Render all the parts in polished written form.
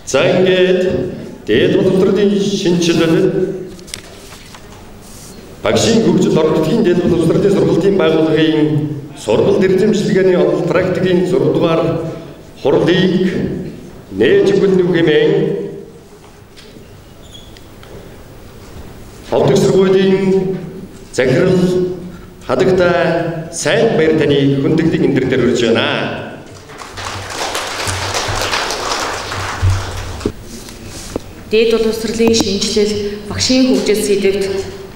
За ингээд дээд боловсролын шинэчлэл Багшийн хөгжил орнотын дээд боловсролын сургалтын байгууллагын сургалт эрдэмшлэгээний онол практикийн 6 дугаар хурлыг нээж өгнө хэмээн ховд сургуулийн захирал хадагтай сайн баяр таны хүндэглийг энэ төр өрж байна. Дээд боловсролын шинэчлэл багшийн хөгжил сэдвт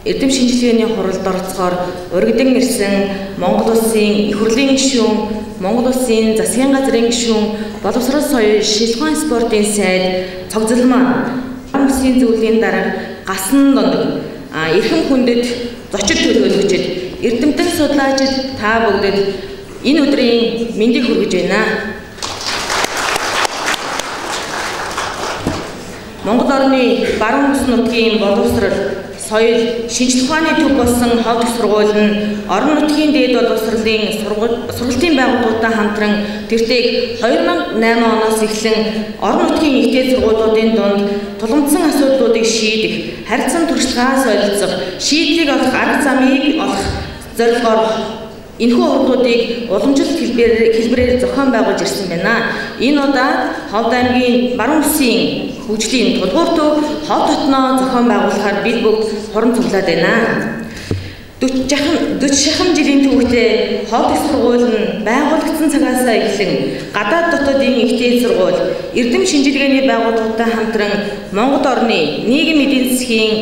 эрдэм шинжилгээний хуралд оролцохоор урагдан ирсэн Монгол Улсын их хурлын гишүүн, Монгол Улсын засгийн газрын гишүүн, боловсрол соёл шилхэн спортын сайд цогцол маань Улсын зөвлөлийн дарга гасан дондог эрхэм хүндэт зочид төлөөлөгчд эрдэмтэн судлаачид та бүгдэд энэ өдрийн мэндийг хүргэж байна. Монгол орны баруун бүс нутгийн боловсрол, соёл, шинжлэх ухааны төв болсон ховд сургууль нь орон нутгийн дээд боловсролын сургалтын байгууллагуудтай хамтран тэртээ 2008 оноос эхлэн орон нутгийн ихтэй сургуулиудын дунд тулгымдсан асуудлуудыг шийдэх, харьцан туршлагаас солилцох, шийдлийг олох арга замыг олох зорилгоор энэхүү урдуудыг уламжлалт хэлбэрээр зохион байгуулж ирсэн байна. Энэ удаад Ховд аймгийн баруун бүсийн хөгжлийн тулгуур төв хов дотноо зохион байгуулахаар бид бүгд хорон цуглаад байна. 40 шахам жилийн түүхтэй ховд сургууль нь байгуулагдсан цагаасаа эхлэн гадаад дотоодын ихтэй сургууль, эрдэм шинжилгээний байгууллагуудтай хамтран Монгол орны нийгэм эдийн засгийн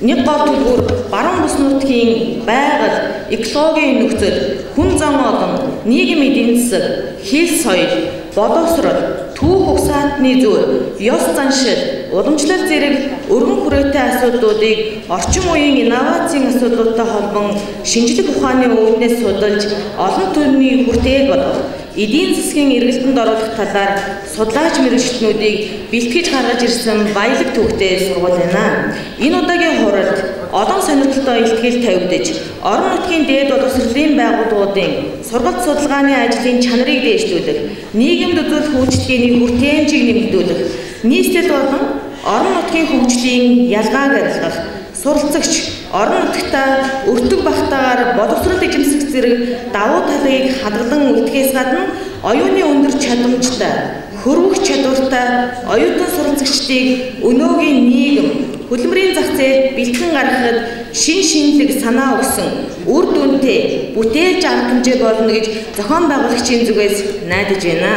нэг гол төлбөр баруун бүс нутгийн байгаль, экологийн нөхцөл, хүн зан олон, нийгэм эдийн засаг, хэл соёл, боловсрол, түүх угсаатны зөв, ёс заншил, уламжлал зэрэг өргөн хүрээтэй асуудлуудыг орчин үеийн инновацийн асуудлуудтай холбон шинжлэх ухааны өвднөөс судалж олон төрлийн хүртээл болгох, эдийн засгийн эргэлтэнд оруулах талаар судлаач мэргэжилтнүүдийг бэлтгэж гаргаж ирсэн баялаг төвтэй сургууль байна. Энэ удаагийн хуралд олон сонирхолтой илтгэл тавигдаж, орон нутгийн дээд боловсролын байгууллагуудын сургалт судалгааны ажлын чанарыг дээшлүүлэх, нийгэмд үзүүлэх үйлчлэгээний хүртээмжийг нэмэгдүүлэх, нийслэл болон орон нутгийн хөгжлийн ялгааг арилгах, суралцагч орон нутгатаа өртөг багтаагаар боловсрол эзэмсэх зэрэг давуу талыг хадгалан үлдэхээс гадна оюуны өндөр чадамжтай, хөрвөх чадвартай оюутан суралцагчдыг өнөөгийн нийгэм, хөдөлмөрийн зах зээлд бэлтгэн гаргахад шинэлэг санаа өгсөн үр дүнтэй бүтээлч арга хэмжээ болно гэж зохион байгуулагчийн зүгээс найдаж байна.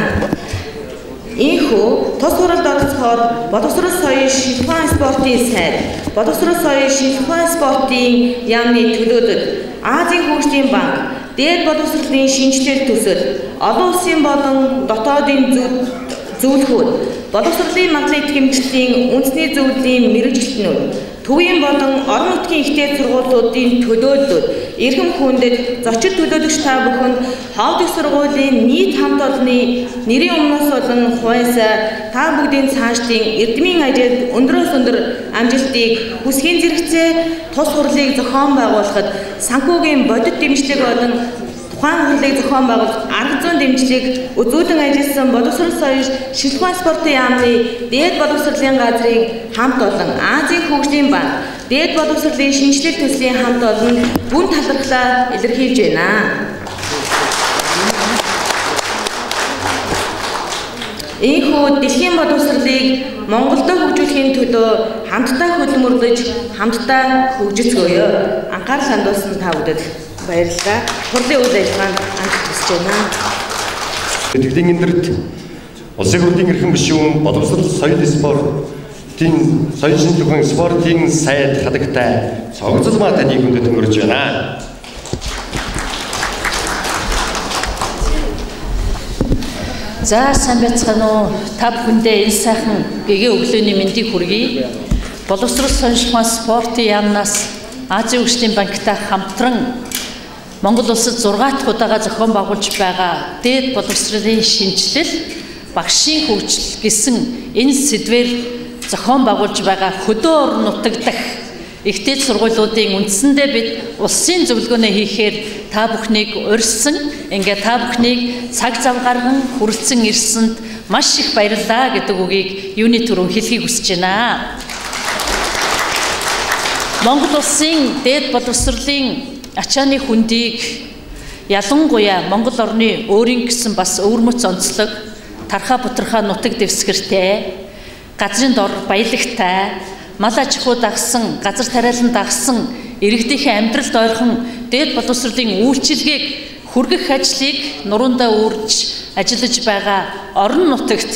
Ийхүү тус хуралд оролцохоор боловсрол соёл шилхэн спортын сайд, боловсрол соёл шилхэн спортын яамны төлөөлөл, Азийн хөгжлийн банк, дээд боловсролын шинжилэл төсөл, олон улсын болон дотоодын зөвлөхүүд, боловсролын магадлалын итгэмжлэлийн үндэсний зөвлөлийн мэргэжилтнүүд, төвийн болон орон нутгийн ихтэй сургуулиудын төлөөллүүд, эрхэм хүндэт зочид төлөөлөгч та бүхэнд ховд сургуулийн нийт хамт олонны нэрийн өмнөөс болон хувьяасаа та бүгдийн цаашдын эрдмийн ажилд өндөрөөс өндөр амжилтыг хүсхийн зэрэгцээ тус хурлыг зохион байгуулахад санхүүгийн бодит дэмжлэг болон тухайн хурлыг зохион байгуулах арга зүйн дэмжлэг үзүүлэн ажилласан боловсрол соёл шилхэн спортын яамны дээд боловсролын газрын хамт олон Азийн хөгжлийн банк, дээд боловсролын шинжилэл төслийн хамт олон гүн талархлаа илэрхийлж байна. Ийхүү дэлхийн боловсролыг Монголдо хөгжүүлэхийн төлөө хамтдаа хөдөлмөрлөж, хамтдаа хөгжицгөөё. Анхаарал хандуулсан та бүдэд баярлалаа. Хурлын үйл ажиллагаанд анх тусч байна. Тэтгэлийн эндэрт улсын хурлын эрхэм гишүүн, боловсрол соёл спортын соёл шинжлэх ухааны спортын сайд хадагтай цогцол маа таны хүндэт өрж байна. За сайн байцгаана уу? Та бүхэндээ энэ сайхан гэгээ өглөөний мэндийг хүргэе. Боловсрол соёл спортын яамнаас Азийн хөгжлийн банктай хамтран Монгол улсад 6 дахь удаага зохион байгуулж байгаа дээд боловсролын шинэчлэл, багшийн хөгжил гэсэн энэ сэдвээр зохион байгуулж байгаа хөдөө орон нутаг дахь ихтэй сургуулиудын үндсэндээ бид улсын зөвлөгөөнөө хийхээр та бүхнийг урьдсан ингээд та бүхнийг цаг зав гарган хүрэлцэн ирсэнд маш их баярлалаа гэдэг үгийг юуны түрүүн хэлхийг хүсэж байна. Монгол улсын дээд боловсролын ачааны хүндийг ялангуяа Монгол орны өөрийн гэсэн бас өвөрмөц онцлог, тархаа бутархаа нутаг дэвсгэртэй, газрын дор баялагтай, мал аж ахуй дагсан, газар тариалан дагсан, иргэдийнхээ амьдралд ойрхон дээд боловсролын үйлчилгээг хүргэх ажлыг нуруундаа үрж ажиллаж байгаа орон нутагт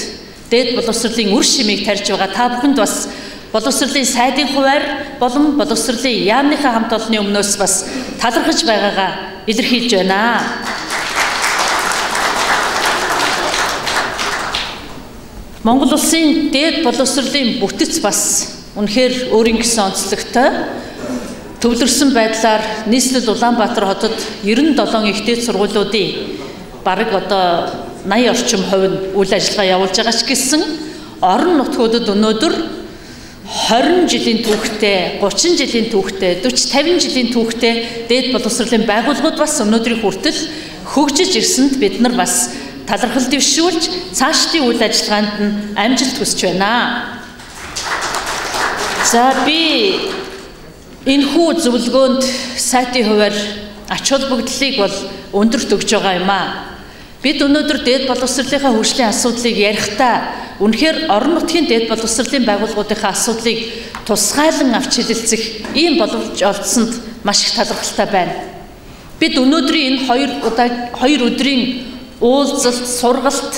дээд боловсролын үр шимийг тарьж байгаа та бүхэнд бас боловсролын сайдын хуваар болон боловсролын яамныхаа хамт олонны өмнөөс бас талархаж байгаагаа илэрхийлж байна. Монгол улсын дээд боловсролын бүтэц бас үнэхээр өөрийн гэсэн онцлогтой. Төвлөрсөн байдлаар нийслэл Улаанбаатар хотод 97 их дээд сургуулиудын бараг одоо 80 орчим хувь нь үйл ажиллагаа явуулж байгаа ч гэсэн орон нутгуудад өнөөдөр 20 жилийн түүхтэй, 30 жилийн түүхтэй, 40, 50 жилийн түүхтэй дээд боловсролын байгууллагууд бас өнөөдрийн хүртэл хөгжиж ирсэнд бид нар бас талархал дэвшүүлж цаашдын үйл ажиллагаанд нь амжилт хүсэж байна. За би энэхүү зөвлөгөөнд сайтын хуваар ач холбогдлыг бол өндөрт өгж байгаа юм аа. Бид өнөөдөр дээд боловсролынхаа хөгжлийн асуудлыг ярихдаа үнэхээр орон нутгийн дээд боловсролын байгууллагуудынхаа асуудлыг тусгайлан авч хэлэлцэх ийм боломж олдсонд маш их талархалтай байна. Бид өнөөдрийн энэ 2 өдрийн уулзалт, сургалт,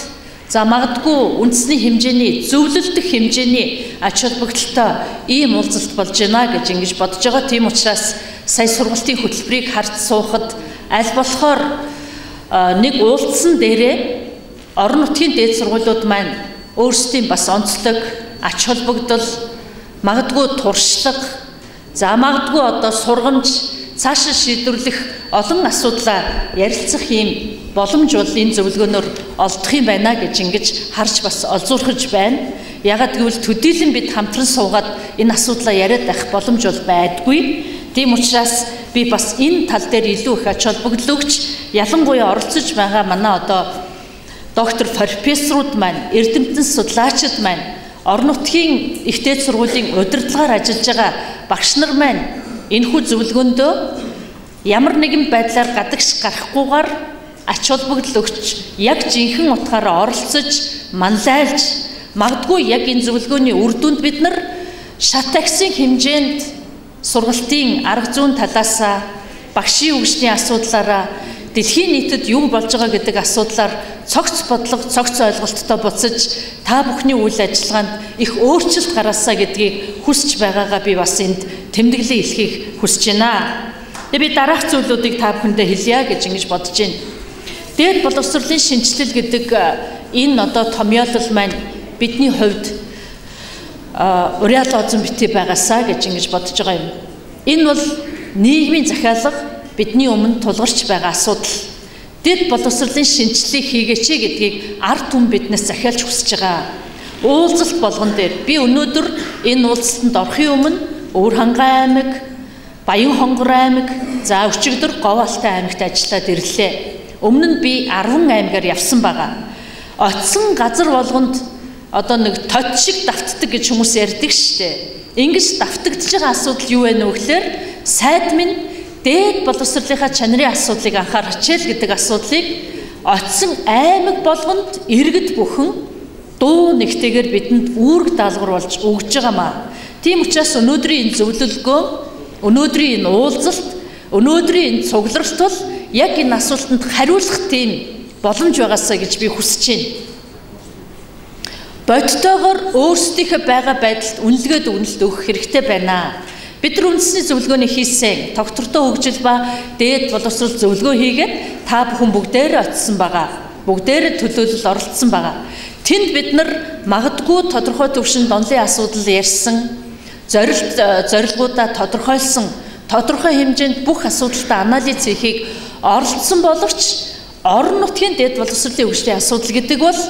за магадгүй үндэсний хэмжээний зөвлөлдөх хэмжээний ач холбогдолтой ийм уулзалт болж байна гэж ингэж бодож байгаа. Тийм учраас сая сургалтын хөтөлбөрийг харж суухад аль болохоор нэг уулзсан дээрээ орон нутгийн дээд сургуулиуд маань өөрсдийн бас онцлог ач холбогдол, магадгүй туршлага, за магадгүй одоо сургамж, цаашаа шийдвэрлэх олон асуудлаа ярилцах ийм боломж бол энэ зөвлөгөөнөөр олдох юм байна гэж ингэж харж бас олзуурхаж байна. Ягаад гэвэл төдийлөн бид хамтран суугаад энэ асуудлаа яриад байх боломж бол байдгүй. Тийм учраас би бас энэ тал дээр илүү их ач холбогдол өгч, ялангуяа оролцож байгаа манай одоо доктор профессорууд маань, эрдэмтэн судлаачид маань, орон нутгийн их дээд сургуулийн удирдлагаар ажиллаж байгаа багш нар маань энэхүү зөвлөгөөндөө ямар нэгэн байдлаар гадагш гарахгүйгээр ач холбогдол өгч, яг жинхэнэ утгаараа оролцож, манлайлж, магадгүй яг энэ зөвлөгөөний үр дүнд бид нар шат таксын хэмжээнд сургалтын арга зүйн талаасаа, багшийн хөгжлийн асуудлаараа, дэлхийн нийтэд юу болж байгаа гэдэг асуудлаар цогц бодлого, цогц ойлголттой буцаж та бүхний үйл ажиллагаанд их өөрчлөлт гаргасаа гэдгийг хүсэж байгаагаа би бас энд тэмдэглэн хэлхийг хүсэж байна. Би дараах зүйлүүдийг та бүхэндээ хэлье гэж ингэж бодож байна. Дээд боловсролын шинэчлэл гэдэг энэ одоо томьёолол маань бидний хувьд уриал озон битгий байгаасаа гэж ингэж бодож байгаа юм. Энэ бол нийгмийн захиалга бидний өмнө тулгарч байгаа асуудал. Дээд боловсролын шинэчлэлийг хийгээч гэдгийг ард түмэн биднээс захиалж хүсэж байгаа. Уулзалт болгон дээр би өнөөдөр энэ уулзалтанд орохын өмнө Өвөрхангай аймаг, Баянхонгор аймаг, за өчигдөр Говьалтай аймагт ажиллаад ирлээ. Өмнө нь би 10 аймгаар явсан байгаа. Очсон газар болгонд одоо нэг тод шиг давтдаг гэж хүмүүс ярьдаг штэ. Ингэж давтагдж байгаа асуудал юу вэ нөхлөөр сайд минь дээд боловсролынхаа чанарын асуудлыг анхаарч хичээл гэдэг асуудлыг очсон аймаг болгонд иргэд бүхэн дуу нэгтэйгээр бидэнд үүрэг даалгавар болж өгж байгаамаа. Тийм учраас өнөөдрийн энэ зөвлөлгөө, өнөөдрийн энэ уулзалт, өнөөдрийн энэ цугларалт бол яг энэ асуултанд хариулах тийм боломж байгаасаа гэж би хүсэж байна. Бодтойгоор өөрсдийнхөө байгаа байдалд үнэлгээд үнэлт өгөх хэрэгтэй байна. Бид нар үндэсний зөвлөгөөний хийсэн доктортой хөгжил ба дээд боловсрол зөвлөгөө хийгээд та бүхэн бүгдээрээ очисон байгаа. Бүгдээрээ төлөөлөл оролцсон байгаа. Тэнд бид нар магадгүй тодорхой төвшөнд онлын асуудал ярьсан, зорилгоудаа тодорхойлсон, тодорхой хэмжээнд бүх асуудалтай анализ хийхийг оролцсон боловч орон нутгийн дээд боловсролын хөгжлийн асуудал гэдэг бол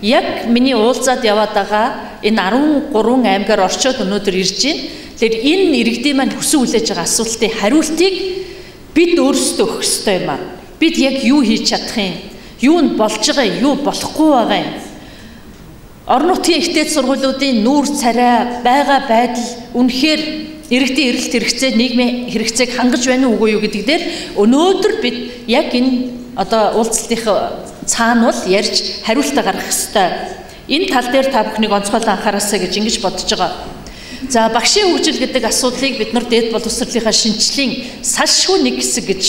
яг миний уулзаад яваад байгаа энэ 13 аймгаар орчоод өнөөдөр ирж байна. Тэгэхээр энэ иргэдийн маань хүсэн хүлээж байгаа асуултын хариултыг бид өөрсдөө өгөх ёстой юм аа. Бид яг юу хийж чадах юм? Юу нь болж байгаа, юу болохгүй байгаа юм? Орон нутгийн ихтэй сургуулиудын нүүр царай, байгаа байдал үнэхээр иргэдийн эрэлт хэрэгцээ, нийгмийн хэрэгцээг хангаж байна уу үгүй юу гэдэг дээр өнөөдөр бид яг энэ одоо уулзалтын цаана бол ярьж хариултаа гаргах ёстой. Энэ тал дээр та бүхнийг онцгойлон анхаараасаа гэж ингэж бодож байгаа. За багшийн хөгжил гэдэг асуудлыг бид нар дээд боловсролынхаа шинэчлийн салшгүй нэг хэсэг гэж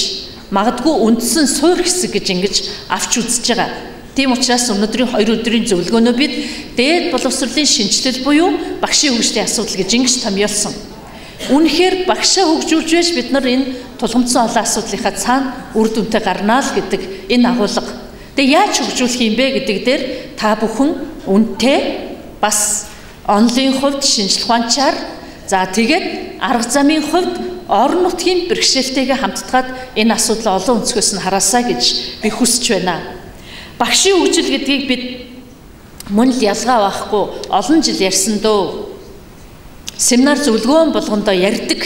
магадгүй үндсэн суур хэсэг гэж ингэж авч үзэж байгаа. Тийм учраас өнөөдрийн 2 өдрийн зөвлөгөөнөө бид дээд боловсролын шинэчлэл буюу багшийн хөгжлийн асуудал гэж ингэж томьёолсон. Үнэхээр багшаа хөгжүүлж байж бид нар энэ тулгымдсан олон асуудлынхаа цаана үр дүнтэй гарнаа л гэдэг энэ агуулга. Тэгээ яаж хөгжүүлэх юм бэ гэдэг дээр та бүхэн үнэтэй бас онлын хувьд шинжлэх ухаанчаар за тэгээд арга замын хувьд орон нутгийн бэрхшээлтэйгээ хамтдаад энэ асуудал олон өнцгөөс нь хараасаа гэж би хүсэж байна. Багшийн хөгжил гэдгийг бид мөн л ялгаа байхгүй олон жил ярьсан дөө. Семинар зөвлөгөөн болгондоо ярьдаг.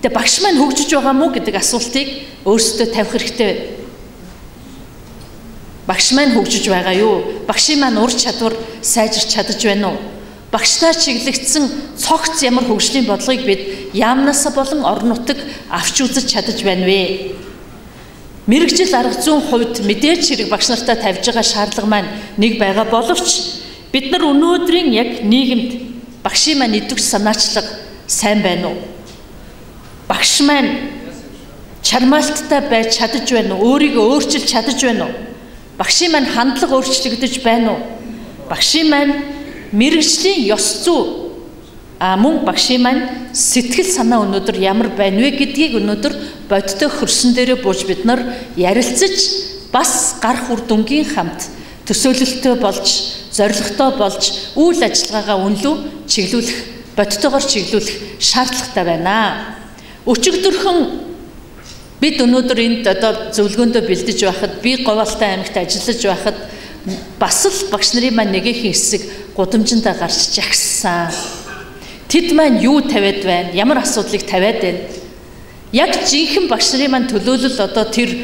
Тэгээ багш маань хөгжиж байгаа мó гэдэг асуултыг өөрсдөө тавих хэрэгтэй. Багш маань хөгжиж байгаа юу? Багшийн маань ур чадвар сайжирч чадаж байна уу? Багштай чиглэгдсэн цогц ямар хөгжлийн бодлогыг бид яамнаас болон орон нутаг авч үзэж чадаж байна вэ? Мэргэжил арга зүйн хувьд мэдээж хэрэг багш нартай тавьж байгаа шаардлага маань нэг байгаа боловч бид нар өнөөдрийн яг нийгэмд багшийн маань идэвх санаачлага сайн байна уу? Багш маань чармаалттай байж чадаж байна уу? Өөрийгөө өөрчилж чадаж байна уу? Багшийн маань хандлага өөрчлөгдөж байна уу? Багшийн маань мэргэжлийн ёс зүй мөн багшийн маань сэтгэл санаа өнөөдөр ямар байна вэ гэдгийг өнөөдөр бодтой хөрсөн дээрээ бууж бид нар ярилцаж бас гарах үр дүнгийн хамт төсөөлөлтөө болж зорилготой болж үйл ажиллагаагаа үнэлүү чиглүүлэх бодтойгоор чиглүүлэх шаардлагатай байна. Өчигдөрхөн бид өнөөдөр энд одоо зөвлөгөөндөө бэлдэж байхад би Говьалтай аймагт ажиллаж байхад бас л багш нарын маань нэгэн хэсэг гудамжиндаа гарч жагссан. Тэд маань юу тавиад байна? Ямар асуудлыг тавиад байна? Яг жинхэнэ багш нарын маань төлөөлөл одоо тэр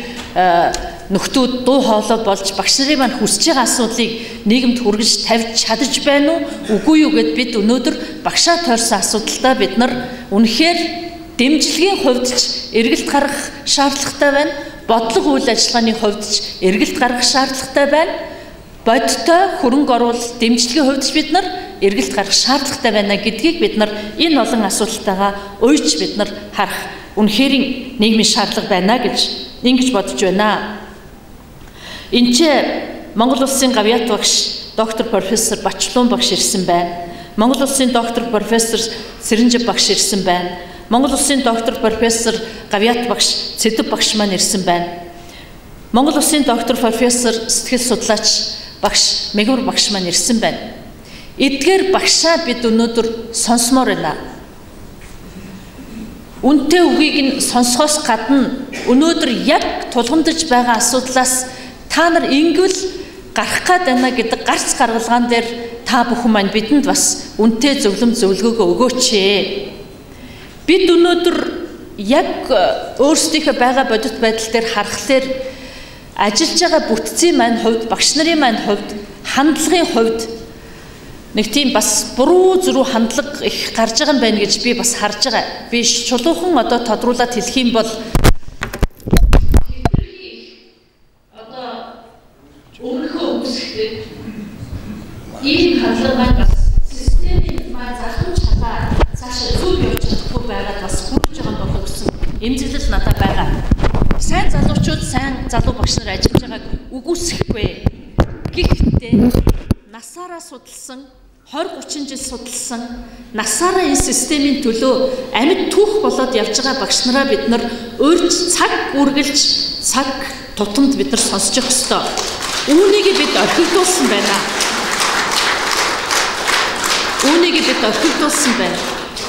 нөхдүүд дуу хоолой болж багш нарын маань хүсэж байгаа асуудлыг нийгэмд хүргэж тавьж чадаж байна уу? Үгүй юу гэд бид өнөөдөр багшаа тойрсон асуудалтай бид нар үнэхээр дэмжлэгийн хувьд ч эргэлт гаргах шаардлагатай байна. Бодлого үйл ажиллагааны хувьд ч эргэлт гаргах шаардлагатай байна. Бодтой хөрөнгө оруулалт дэмжлэгийн хувьд ч бид нар эргэлт гаргах шаардлагатай байна гэдгийг бид нар энэ олон асуудалтайгаа уйж бид нар харах үнэхээр нийгмийн шаардлага байна гэж ингэж бодож байна. Энд ч Монгол улсын гавьяат багш доктор профессор Бачлуун багш ирсэн байна. Монгол улсын доктор профессор Сэрэнжив багш ирсэн байна. Монгол улсын доктор профессор гавьяат багш Цэдэв багш маань ирсэн байна. Монгол улсын доктор профессор сэтгэл судлаач багш Мэгвар багш маань ирсэн байна. Эдгээр багшаа бид өнөөдөр сонсомоор байна. Үнэтэй үгийг нь сонсохоос гадна өнөөдөр яг тулгамдж байгаа асуудлаас та нар ингэвэл гарах гээд байна гэдэг гарц гаргалгаан дээр та бүхэн маань бидэнд бас үнэтэй зөвлөгөөгөө өгөөч. Бид өнөөдөр яг өөрсдийнхөө байгаа бодит байдал дээр харахаар ажиллаж байгаа бүтцийн маань хувьд, багш нарын маань хувьд, хандлагын хувьд нэг тийм бас буруу зүрүү хандлага их гарч байгаа юм байна гэж би бас харж байгаа. Би чулуухан одоо тодруулаад хэлэх юм бол одоо өөрийнхөө үгсэхдээ ийм хандлагаар бас системийн маань залхамж хатаа цаашаа зүг явж чадахгүй байгаад бас хүрч байгаа болов гэсэн эмзэглэл надад байгаа. Сайн залуучууд, сайн залуу багш нар ажиллаж байгааг үгүйсэхгүй. Гэхдээ насаараа судалсан 20-30 жил судалсан насаараа энэ системийн төлөө амьд түүх болоод явж байгаа багш нараа бид нар урьж цаг үргэлж цаг тутамд бид нар сонсож явах ёстой. Үүнийг бид орхигдуулсан байна.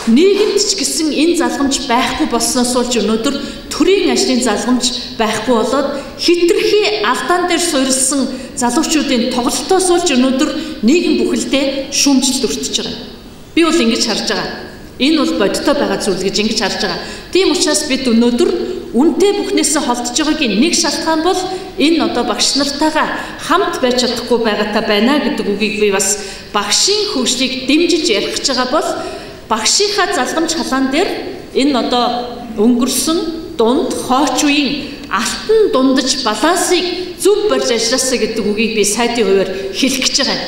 Нийгэмд ч гэсэн энэ залгамж байхгүй болсноос болж өнөөдөр төрийн ажлын залгамж байхгүй болоод хитрхи алдаан дээр суурилсан залуучуудын тоглолтоос болж өнөөдөр нийгэм бүхэлдээ шүүмжлэлт өртөж байгаа. Би бол ингэж харж байгаа. Энэ бол бодиттой байгаа зүйл гэж ингэж харж байгаа. Тийм учраас бид өнөөдөр үнэтэй бүхнээс холдож байгаагийн нэг шалтгаан бол энэ одоо багш нартайгаа хамт байж чадахгүй байгаатай байна гэдэг үгийг би бас багшийн хөгжлийг дэмжиж ярих гэж байгаа бол багшийнхаа залгамж халаан дээр энэ одоо өнгөрсөн дунд хойч үеийн алтан дундаж балансыг зөв барьж ажилласаа гэдэг үгийг би сайдын хувьар хэлэх гэж байгаа юм.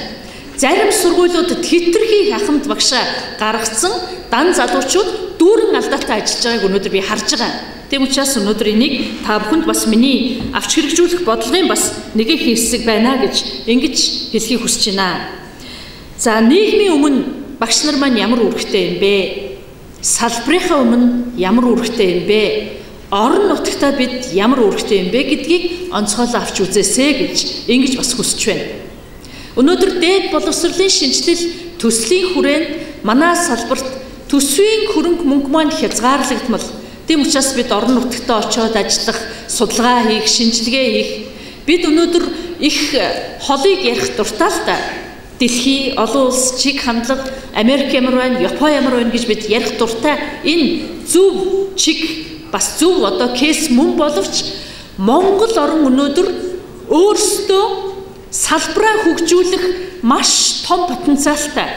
Зарим сургуулиудад хэтэрхий хахамд багшаа гаргацсан дан залуучууд дүүрэн алдаатай ажиллаж байгааг өнөөдөр би харж байгаа. Тийм учраас өнөөдөр энийг та бүхэнд бас миний авч хэрэгжүүлэх бодлогын бас нэгэн хэсэг байна гэж ингэж хэлхийг хүсэж байна. За нийгмийн өмнө багш нар маань ямар үүрэгтэй юм бэ? Салбарынхаа өмнө ямар үүрэгтэй юм бэ? Орон нутагтаа бид ямар үүрэгтэй юм бэ гэдгийг онцгойлон авч үзээсэй гэж ингэж бас хүсэж байна. Өнөөдөр дээд боловсролын шинжилэл төслийн хүрээнд манай салбарт төсвийн хөрөнгө мөнгө маань хязгаарлагдмал. Тийм учраас бид орон нутагтаа очиод ажиллах, судалгаа хийх, шинжилгээ хийх. Бид өнөөдөр их холыг ярих дуртай л да. Дэлхий, олон улс, чиг хандлага, Америк ямар байна, Япон ямар байна гэж бид ярих дуртай. Энэ зөв чиг бас зөв одоо кейс мөн боловч Монгол орн өнөөдөр өөрсдөө салбараа хөгжүүлэх маш том потенциалтай,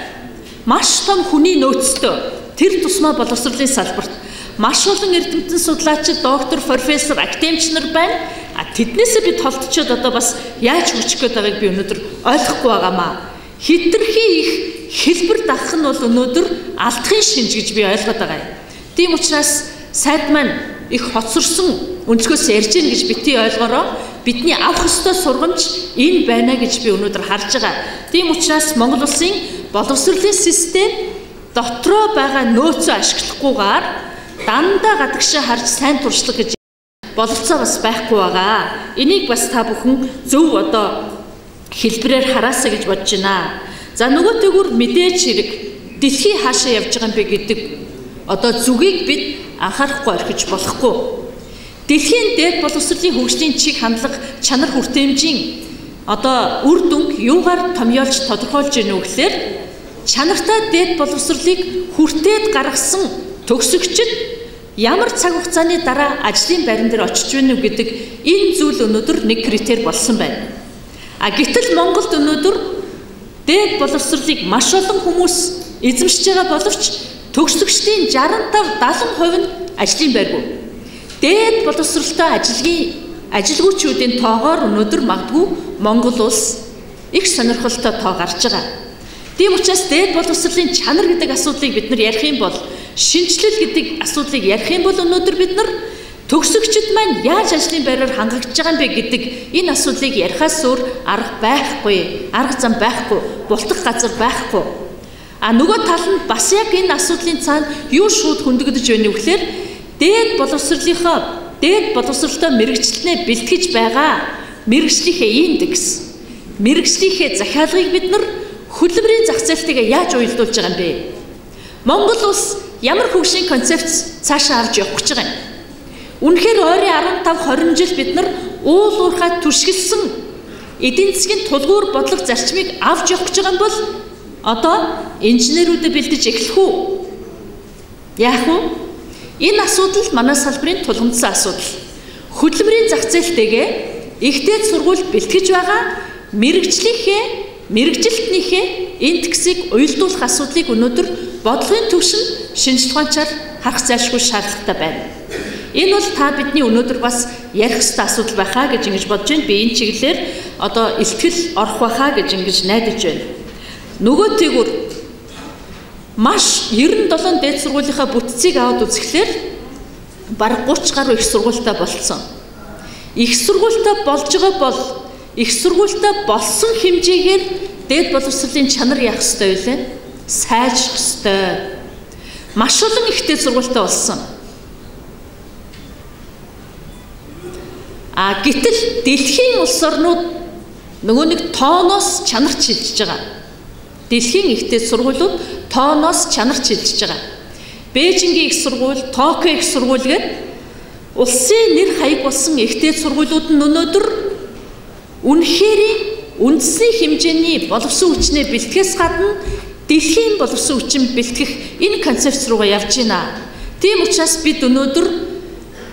маш том хүний нөөцтэй тэр тусмаа боловсролын салбарт маш олон эрдэмтэн судлаачид, доктор, профессор, академич нар байна. Тэднээсээ бид холдчиход одоо бас яаж хөгжих гээд байгааг би өнөөдөр ойлгохгүй байгаамаа. Хэтэрхий их хэлбэр дагах нь бол өнөөдөр алдахын шинж гэж би ойлгоод байгаа юм. Тийм учраас сайд маань их хоцорсон өнцгөөс ярьж гин гэж битгий ойлгороо. Бидний авах ёстой сургамж энэ байна гэж би өнөөдөр харж байгаа. Тийм учраас Монгол улсын боловсролын систем дотроо байгаа нөөцөө ашиглахгүйгээр дандаа гадагшаа харж сайн туршлага гэж боловцоо бас байхгүй байгаа. Энийг бас та бүхэн зөв одоо хэлбэрээр хараасаа гэж бодож байна. За нөгөөтэйгүр мэдээж хэрэг дэлхий хаашаа явж байгаа юм бэ гэдэг одоо зүгийг бид анхаарахгүй орхиж болохгүй. Дэлхийн дээд боловсролын хөгжлийн чиг хандлага чанар хүртээмжийн одоо үр дүнг юугаар томьёолж тодорхойлж ийнэ гэхээр чанартай дээд боловсролыг хүртээд гаргасан төгсөгчд ямар цаг хугацааны дараа ажлын байран дээр очиж байна уу гэдэг энэ зүйл өнөөдөр нэг критерий болсон байна. Гэтэл Монголд өнөөдөр дээд боловсролыг маш олон хүмүүс эзэмшиж байгаа боловч төгсөгчдийн 65-70% нь ажлын байргүй. Дээд боловсролтой ажилгүйчүүдийн тоогоор өнөөдөр магадгүй Монгол улс их сонирхолтой тоо гарч байгаа. Тийм учраас дээд боловсролын чанар гэдэг асуудлыг бид нар ярих юм бол, шинжлэл гэдэг асуудлыг ярих юм бол өнөөдөр бид нар төгсөгчд маань яаж ажлын байраар хангагдж байгаа юм бэ гэдэг энэ асуудлыг ярихаас өөр арга байхгүй, арга зам байхгүй, бултах газар байхгүй. Нөгөө тал нь бас яг энэ асуудлын цаана юу шууд хөндөгдөж байна вэ гэхээр дээд боловсролтой мэрэгчлэнээ бэлтгэж байгаа мэрэгчлийнхээ индекс, мэрэгчлийнхээ захиалгыг бид нар хөдөлмөрийн зах зээлтэйгээ яаж уялдуулж байгаа юм бэ? Монгол улс ямар хөгжлийн концепц цаашаа авч явах гэж байгаа юм? Үнэхээр ойрын 15-20 жил бид нар уул уурхай түшгэлсэн эдийн засгийн тулгуур бодлого зарчмыг авч явах гэж байгаа юм бол одоо инженерүүдэд бэлдэж эхлэх үү? Яах вэ? Энэ асуудал манай салбарын тулгамдсан асуудал. Хөдөлмөрийн зах зээлтэйгээ ихтэй сургуульд бэлтгэж байгаа мэрэгжилтнийхээ индексийг уялдуулах асуудлыг өнөөдөр бодлогын түвшин шинжлэх ухаанчаар харах зайлшгүй шаардлагатай байна. Энэ бол та бидний өнөөдөр бас ярих ёстой асуудал байхаа гэж ингэж бодож байна. Би энэ чиглэлээр одоо илтгэл орох байхаа гэж ингэж найдаж байна. Нөгөөтэйгүр маш 97 дээд сургуулийнхаа бүтцийг аваад үзэхлээр бараг 30 гаруй их сургуультай болцсон. Их сургуультай болж байгаа бол их сургуультай болсон хэмжээгээр дээд боловсролын чанар яах ёстой вэ? Сайжрах ёстой. Маш олон ихтэй сургуультай болсон. Гэтэл дэлхийн улс орнууд нөгөө нэг тооноос чанарч шилжиж байгаа. Дэлхийн ихтэй сургуулиуд тооноос чанарч шилжиж байгаа. Бээжингийн их сургууль, Токио их сургууль гээд улсын нэр хаяг болсон ихтэй сургуулиуд нь өнөөдөр үнэхээр үндэсний хэмжээний боловсон хүчнээ бэлтгэхээс гадна дэлхийн боловсон хүчин бэлтгэх энэ концепц руугаа явж байна. Тийм учраас бид өнөөдөр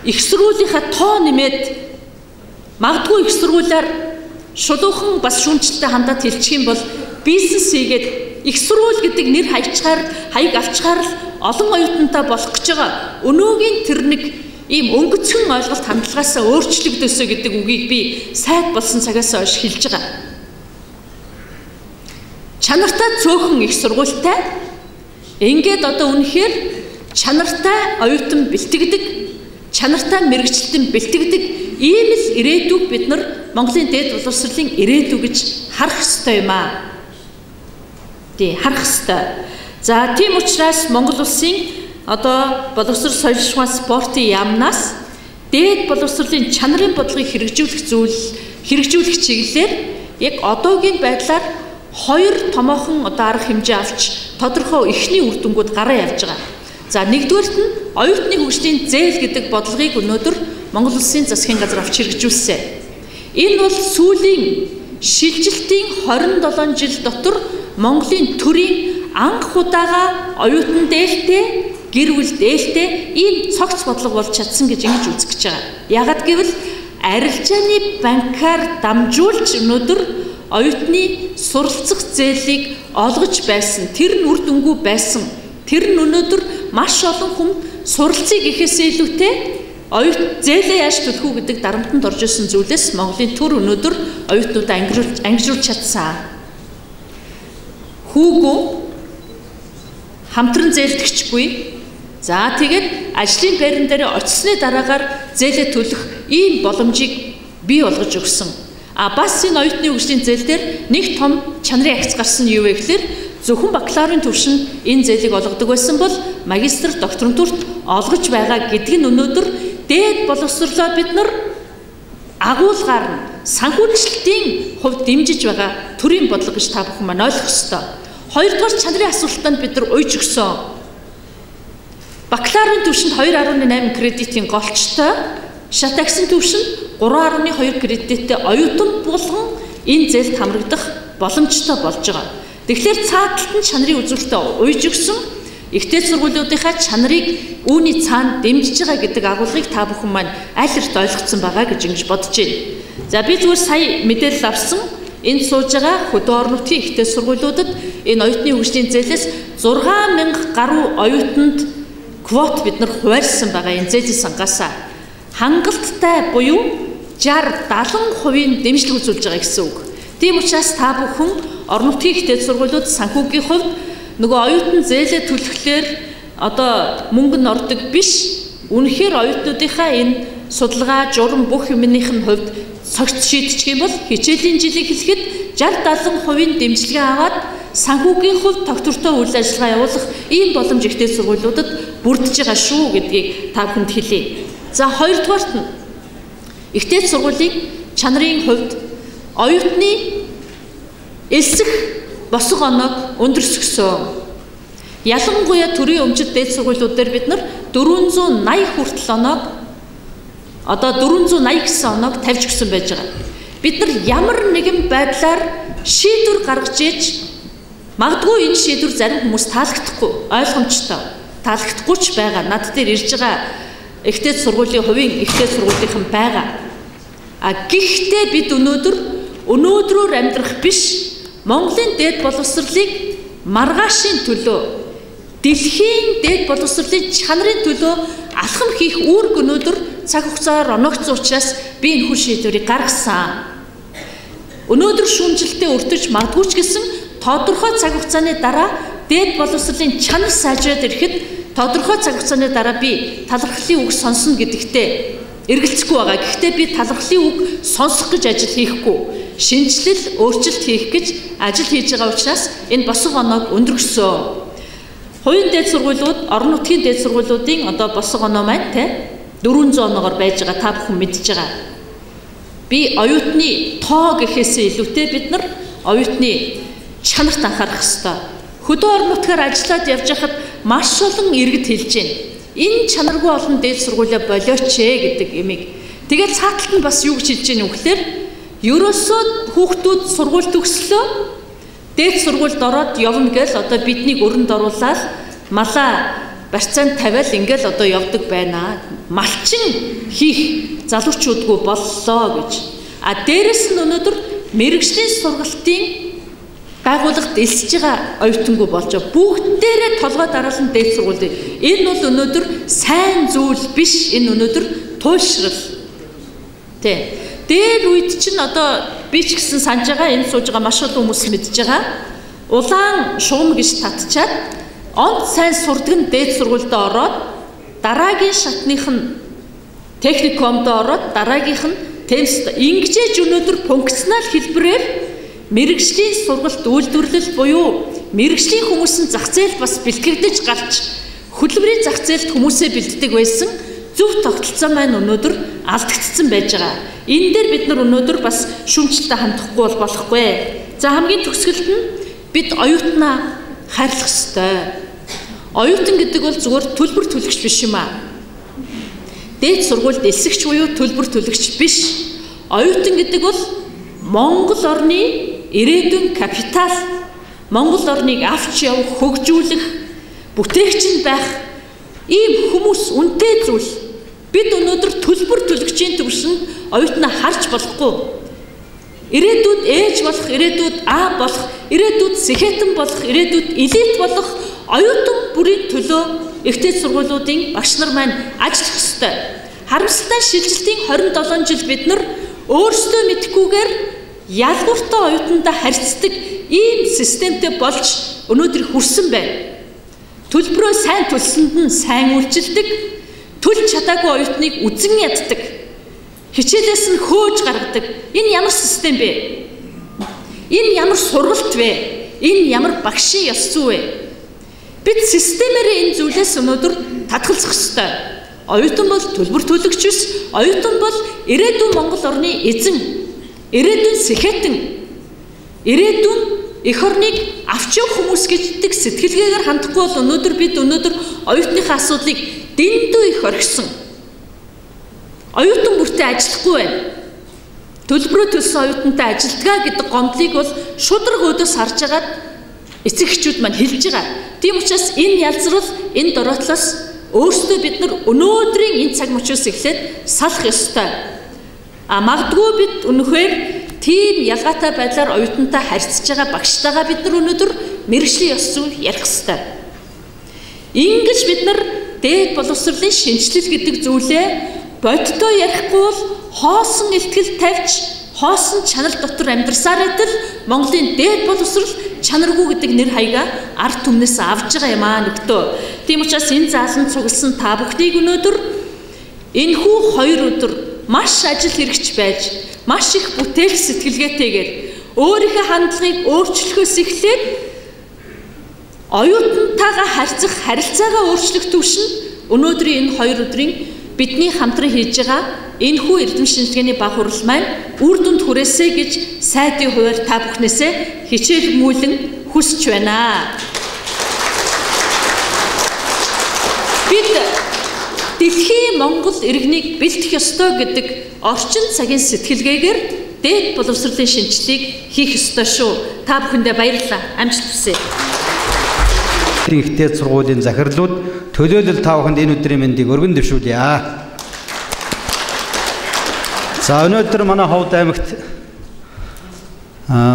их сургуулийнхаа тоо нэмээд магадгүй их сургуулиар шулуухан бас шүүмжлэлтэй хандаад хэлчих юм бол бизнес хийгээд их сургууль гэдэг нэр хаяг авчгаар л олон оюутантай болох гэж байгаа өнөөгийн тэр нэг ийм өнгөцхөн ойлголт хандлагаасаа өөрчлөгдөөсөө гэдэг үгийг би сайд болсон цагаас хойш хэлж байгаа. Чанартай цөөхөн их сургуультай ингээд одоо үнэхээр чанартай оюутан бэлтгэдэг, чанартай мэрэгчлэлтэн бэлтгэдэг ийм л ирээдүйг бид нар Монголын дээд боловсролын ирээдүй гэж харах ёстой юм аа. Тий, харах ёстой. За тийм учраас Монгол улсын одоо боловсрол соёлын спортын яамнаас дээд боловсролын чанарын бодлогыг хэрэгжүүлэх чиглэлээр яг одоогийн байдлаар 2 томоохон одоо арга хэмжээ авч тодорхой эхний үр дүнгууд гараа явж байгаа. За нэгдүгээрт нь оюутны хөгжлийн зээл гэдэг бодлогыг өнөөдөр Монгол улсын засгийн газар авч хэрэгжүүлсэн. Энэ бол сүүлийн шилжилтийн 27 жил дотор Монголын төрийн анх удаага оюутан дээлтэй, гэр бүл дээлтэй ийм цогц бодлого болж чадсан гэж ингэж үзэж байгаа. Яагад гэвэл арилжааны банкаар дамжуулж өнөөдөр оюутны суралцах зээлийг олгож байсан, тэр нь үр дүнгүй байсан. Тэр нь өнөөдөр маш олон хүн суралцыг гэхээсээ илүүтэй оюут зээлээ яаж төлөх үү гэдэг дарамтанд орж исэн зүйлээс Монголын төр өнөөдөр оюутнуудаа ангижруулж чадсан. Хүүгүү хамтран зээлдэгчгүй. За тэгээд ажлын байран дээр очисны дараагаар зээлээ төлөх ийм боломжийг бий болгож өгсөн. Бас энэ оюутны хөгжлийн зээл дээр нэг том чанарын акц гарсан юу вэ гэхээр зөвхөн бакалаврын түвшинд энэ зээлийг олгодог байсан бол магистр, докторантурт олгож байгаа гэдэг нь өнөөдөр дээд боловсролоо бид нар агуулгаар нь санхүүжилтийн хувьд дэмжиж байгаа төрийн бодлого гэж та бүхэн маань ойлгох ёстой. Хоёрдугаар чанарын асуултанд бид нар уйж өгсөн. Бакалаврын түвшинд 2.8 кредитийн голчтой, шат агсын түвшинд 3.2 кредиттэй оюутан болгон энэ зээлд хамрагдах боломжтой болж байгаа. Тэгэхээр цааталт нь чанарын үзүүлэлтэд уйж өгсөн ихтэй сургуулиудынхаа чанарыг үүний цаана дэмжиж байгаа гэдэг агуулгыг та бүхэн маань аль эрт ойлгоцсон байгаа гэж ингэж бодож байна. За би зүгээр сая мэдээлэл авсан. Энд сууж байгаа хөдөө орон нутгийн ихтэй сургуулиудад энэ оюутны хөгжлийн зээлээс 6000 гаруй оюутанд квот бид нар хуваарлсан байгаа энэ зээлийн сангаасаа. Хангалттай буюу 60-70% дэмжлэг үзүүлж байгаа гэсэн үг. Тийм учраас та бүхэн орон нутгийн ихтэй сургуулиуд санхүүгийн хувьд нөгөө оюутан зээлээ төлөхлөөр одоо мөнгө нь ордог биш. Үнэхээр оюутнуудынхаа энэ судалгаа, журам бүх юмных нь хувьд цогц шийдчих юм бол хичээлийн жилийг хэлэхэд 60-70% дэмжлэгээ аваад санхүүгийн хувьд тогтвортой үйл ажиллагаа явуулах ийм боломж ихтэй сургуулиудад бүрдэж байгаа шүү гэдгийг та бүхэнд хэлье. За хоёрдугаарт нь ихтэй сургуулийн чанарын хувьд оюутны элсэх босго оноог өндөрсгсөн. Ялангуяа төрийн өмчит дээд сургуулиуд дээр бид нар 480 хүртэл оноог одоо 480 гэсэн оноог тавьж өгсөн байж байгаа. Бид нар ямар нэгэн байдлаар шийдвэр гаргаж ээж магадгүй энэ шийдвэр зарим хүмүүс таалагдахгүй, ойлгомжтой. Таалагдахгүй ч байгаа. Над дээр ирж байгаа ихтэй сургуулийн хувийн ихтэй сургуулийнхан байгаа. Гэхдээ бид өнөөдрөөр амьдрах биш, Монголын дээд боловсролыг маргаашийн төлөө, дэлхийн дээд боловсролын чанарын төлөө алхам хийх үүрэг өнөөдөр цаг хугацаагаар оногдсон учраас би энэ хүн шийдвэрийг гаргасан. Өнөөдөр шүүмжлэлтэд өртөж магадгүй ч гэсэн тодорхой цаг хугацааны дараа дээд боловсролын чанар сайжраад ирэхэд тодорхой цаг хугацааны дараа би талархлын үг сонсно гэдэгтээ эргэлзэхгүй байгаа. Гэхдээ би талархлын үг сонсох гэж ажил хийхгүй, шинжилэл, өөрчлөлт хийх гэж ажил хийж байгаа учраас энэ босго оноог өндөргсөн. Хувийн дээд сургуулиуд, орон нутгийн дээд сургуулиудын одоо босго оноо маань 400 оноогоор байж байгаа та бүхэн мэдж байгаа. Би оюутны тоо гэхээсээ илүүтэй бид нар оюутны чанарт анхаарах ёстой. Хөдөө орон нутгаар ажиллаад явж байхад маш олон иргэд хэлж байна. Энэ чанаргүй олон дээд сургуулиа болооч гэдэг имийг. Тэгээд цааталт нь бас юу гэж хэлж байна вэ гэхээр ерөөсөө хүүхдүүд сургууль төгслөө дээд сургуульд ороод явна гэл одоо биднийг өрөнд оруулаад малаа барьцаанд тавиал ингээл одоо явдаг байна. Малчин хийх залуучуудгүй боллоо гэж. Дээрэс нь өнөөдөр мэрэгжлийн сургалтын байгууллагт элсэж байгаа оюутангүй болж байгаа. Бүгдээрээ толгой дараалан дээд сургуулийн. Энэ бол өнөөдөр сайн зүйл биш. Энэ өнөөдөр туйлшрал. Дээр үед чинь одоо би ч гэсэн санаж байгаа, энэ сууж байгаа маш олон хүмүүс мэдж байгаа. Улаан шугам гэж татчаад онц сайн сурдаг дээд сургуульд ороод дараагийн шатных нь техникумд ороод дараагийнх нь темст ингэж өнөөдөр функционал хэлбэрээр мэрэгжлийн сургалт үйлдвэрлэл буюу мэрэгжлийн хүмүүсийн зах зээл бас бэлтгэгдэж гарч хөдөлмөрийн зах зээлд хүмүүсээ бэлддэг байсан зөв тогтолцоо маань өнөөдөр алдагдсан байж байгаа. Энэ дээр бид нар өнөөдөр бас шүүмжлэлтэй хандахгүй болохгүй. За хамгийн төгсгөлд нь бид оюутнаа хайрлах ёстой. Оюутан гэдэг бол зүгээр төлбөр төлөгч биш юм аа. Дээд сургуульд элсэгч буюу төлбөр төлөгч биш. Оюутан гэдэг бол Монгол орны ирээдүйн капитал, Монгол орныг авч явах, хөгжүүлэх, бүтээгч байх ийм хүмүүс үнэтэй зүйл. Бид өнөөдөр төлбөр төлөгчийн төвшөнд оюутнаа харж болохгүй. Ирээдүйд ээж болох, ирээдүйд аав болох, ирээдүйд сэхэтэн болох, ирээдүйд элит болох оюутан бүрийн төлөө ихтэй сургуулиудын багш нар маань ажиллах ёстой. Харамсалтай шилжилтийн 27 жил бид нар өөрсдөө мэдхгүйгээр ялгууртай оюутандаа харьцдаг ийм системтэй болж өнөөдөр хүрсэн байна. Төлбөрөө сайн төлсөнд нь сайн үйлчилдэг, төлж чадаагүй оюутныг үзэн яддаг, хичээлээс нь хөөж гаргадаг. Энэ ямар систем бэ? Энэ ямар сургалт вэ? Энэ ямар багшийн ёс зүй вэ? Бид системээр энэ зүйлээс өнөөдөр татгалзах ёстой. Оюутан бол төлбөр төлөгч биш, оюутан бол ирээдүйн Монгол орны эзэн, ирээдүйн сэхэтэн, ирээдүйн эх орныг авч явах хүмүүс гэдэг сэтгэлгээгээр хандахгүй бол өнөөдөр бид оюутныхаа асуудлыг дэндүү их орхисон. Оюутан бүртээ ажиллахгүй байна. Төлбөрөө төлсөн оюутантай ажилдгаа гэдэг гомдлыг бол шудраг өдөөс харж агаад эцэг эхчүүд маань хэлж байгаа. Тийм учраас энэ ялзрал, энэ дороотлоос өөрсдөө бид нар өнөөдрийн энэ цаг мөчөөс эхлээд салах ёстой. Магадгүй бид өнөхөр тийм ялгаатай байдлаар оюутантай харьцаж байгаа багштайгаа бид нар өнөөдөр мэргэжлийн ёс зүй ярих ёстой. Ингэж бид нар дээд боловсролын шинэчлэл гэдэг зүйлээ боддоо ярихгүй бол хоосон илтгэл тавьж, хоосон чанар дотор амьдарсаар идэл Монголын дээд боловсрол чанаргүй гэдэг нэр хаягаа ард түмнээс авж байгаа юм аа нөхдөө. Тийм учраас энэ заалан цугласан та бүхнийг өнөөдөр энэхүү 2 өдөр маш ажил хэрэгч байж, маш их бүтээл сэтгэлгээтэйгээр өөрийнхөө хандлагыг өөрчлөхөөс эхлээд оюутантайгаа харьцах харилцаагаа өөрчлөх түвшин өнөөдрийн энэ 2 өдрийн бидний хамтран хийж байгаа энэхүү эрдэм шинжилгээний баг хурал маань үр дүнд хүрээсэй гэж сайдын хувьар та бүхнээсээ хичээлмүүлэн хүсэж байна. Бид дэлхийн Монгол иргэнийг бэлтгэх ёстой гэдэг орчин цагийн сэтгэлгээгээр дээд боловсролын шинжилгээг хийх ёстой шүү. Та бүхэндээ баярлалаа. Амжилт хүсье. Ихтэй сургуулийн захирлууд төлөөлөл та бүхэнд энэ өдрийн мэндийг өргөн дэвшүүлье. За өнөөдөр манай Ховд аймагт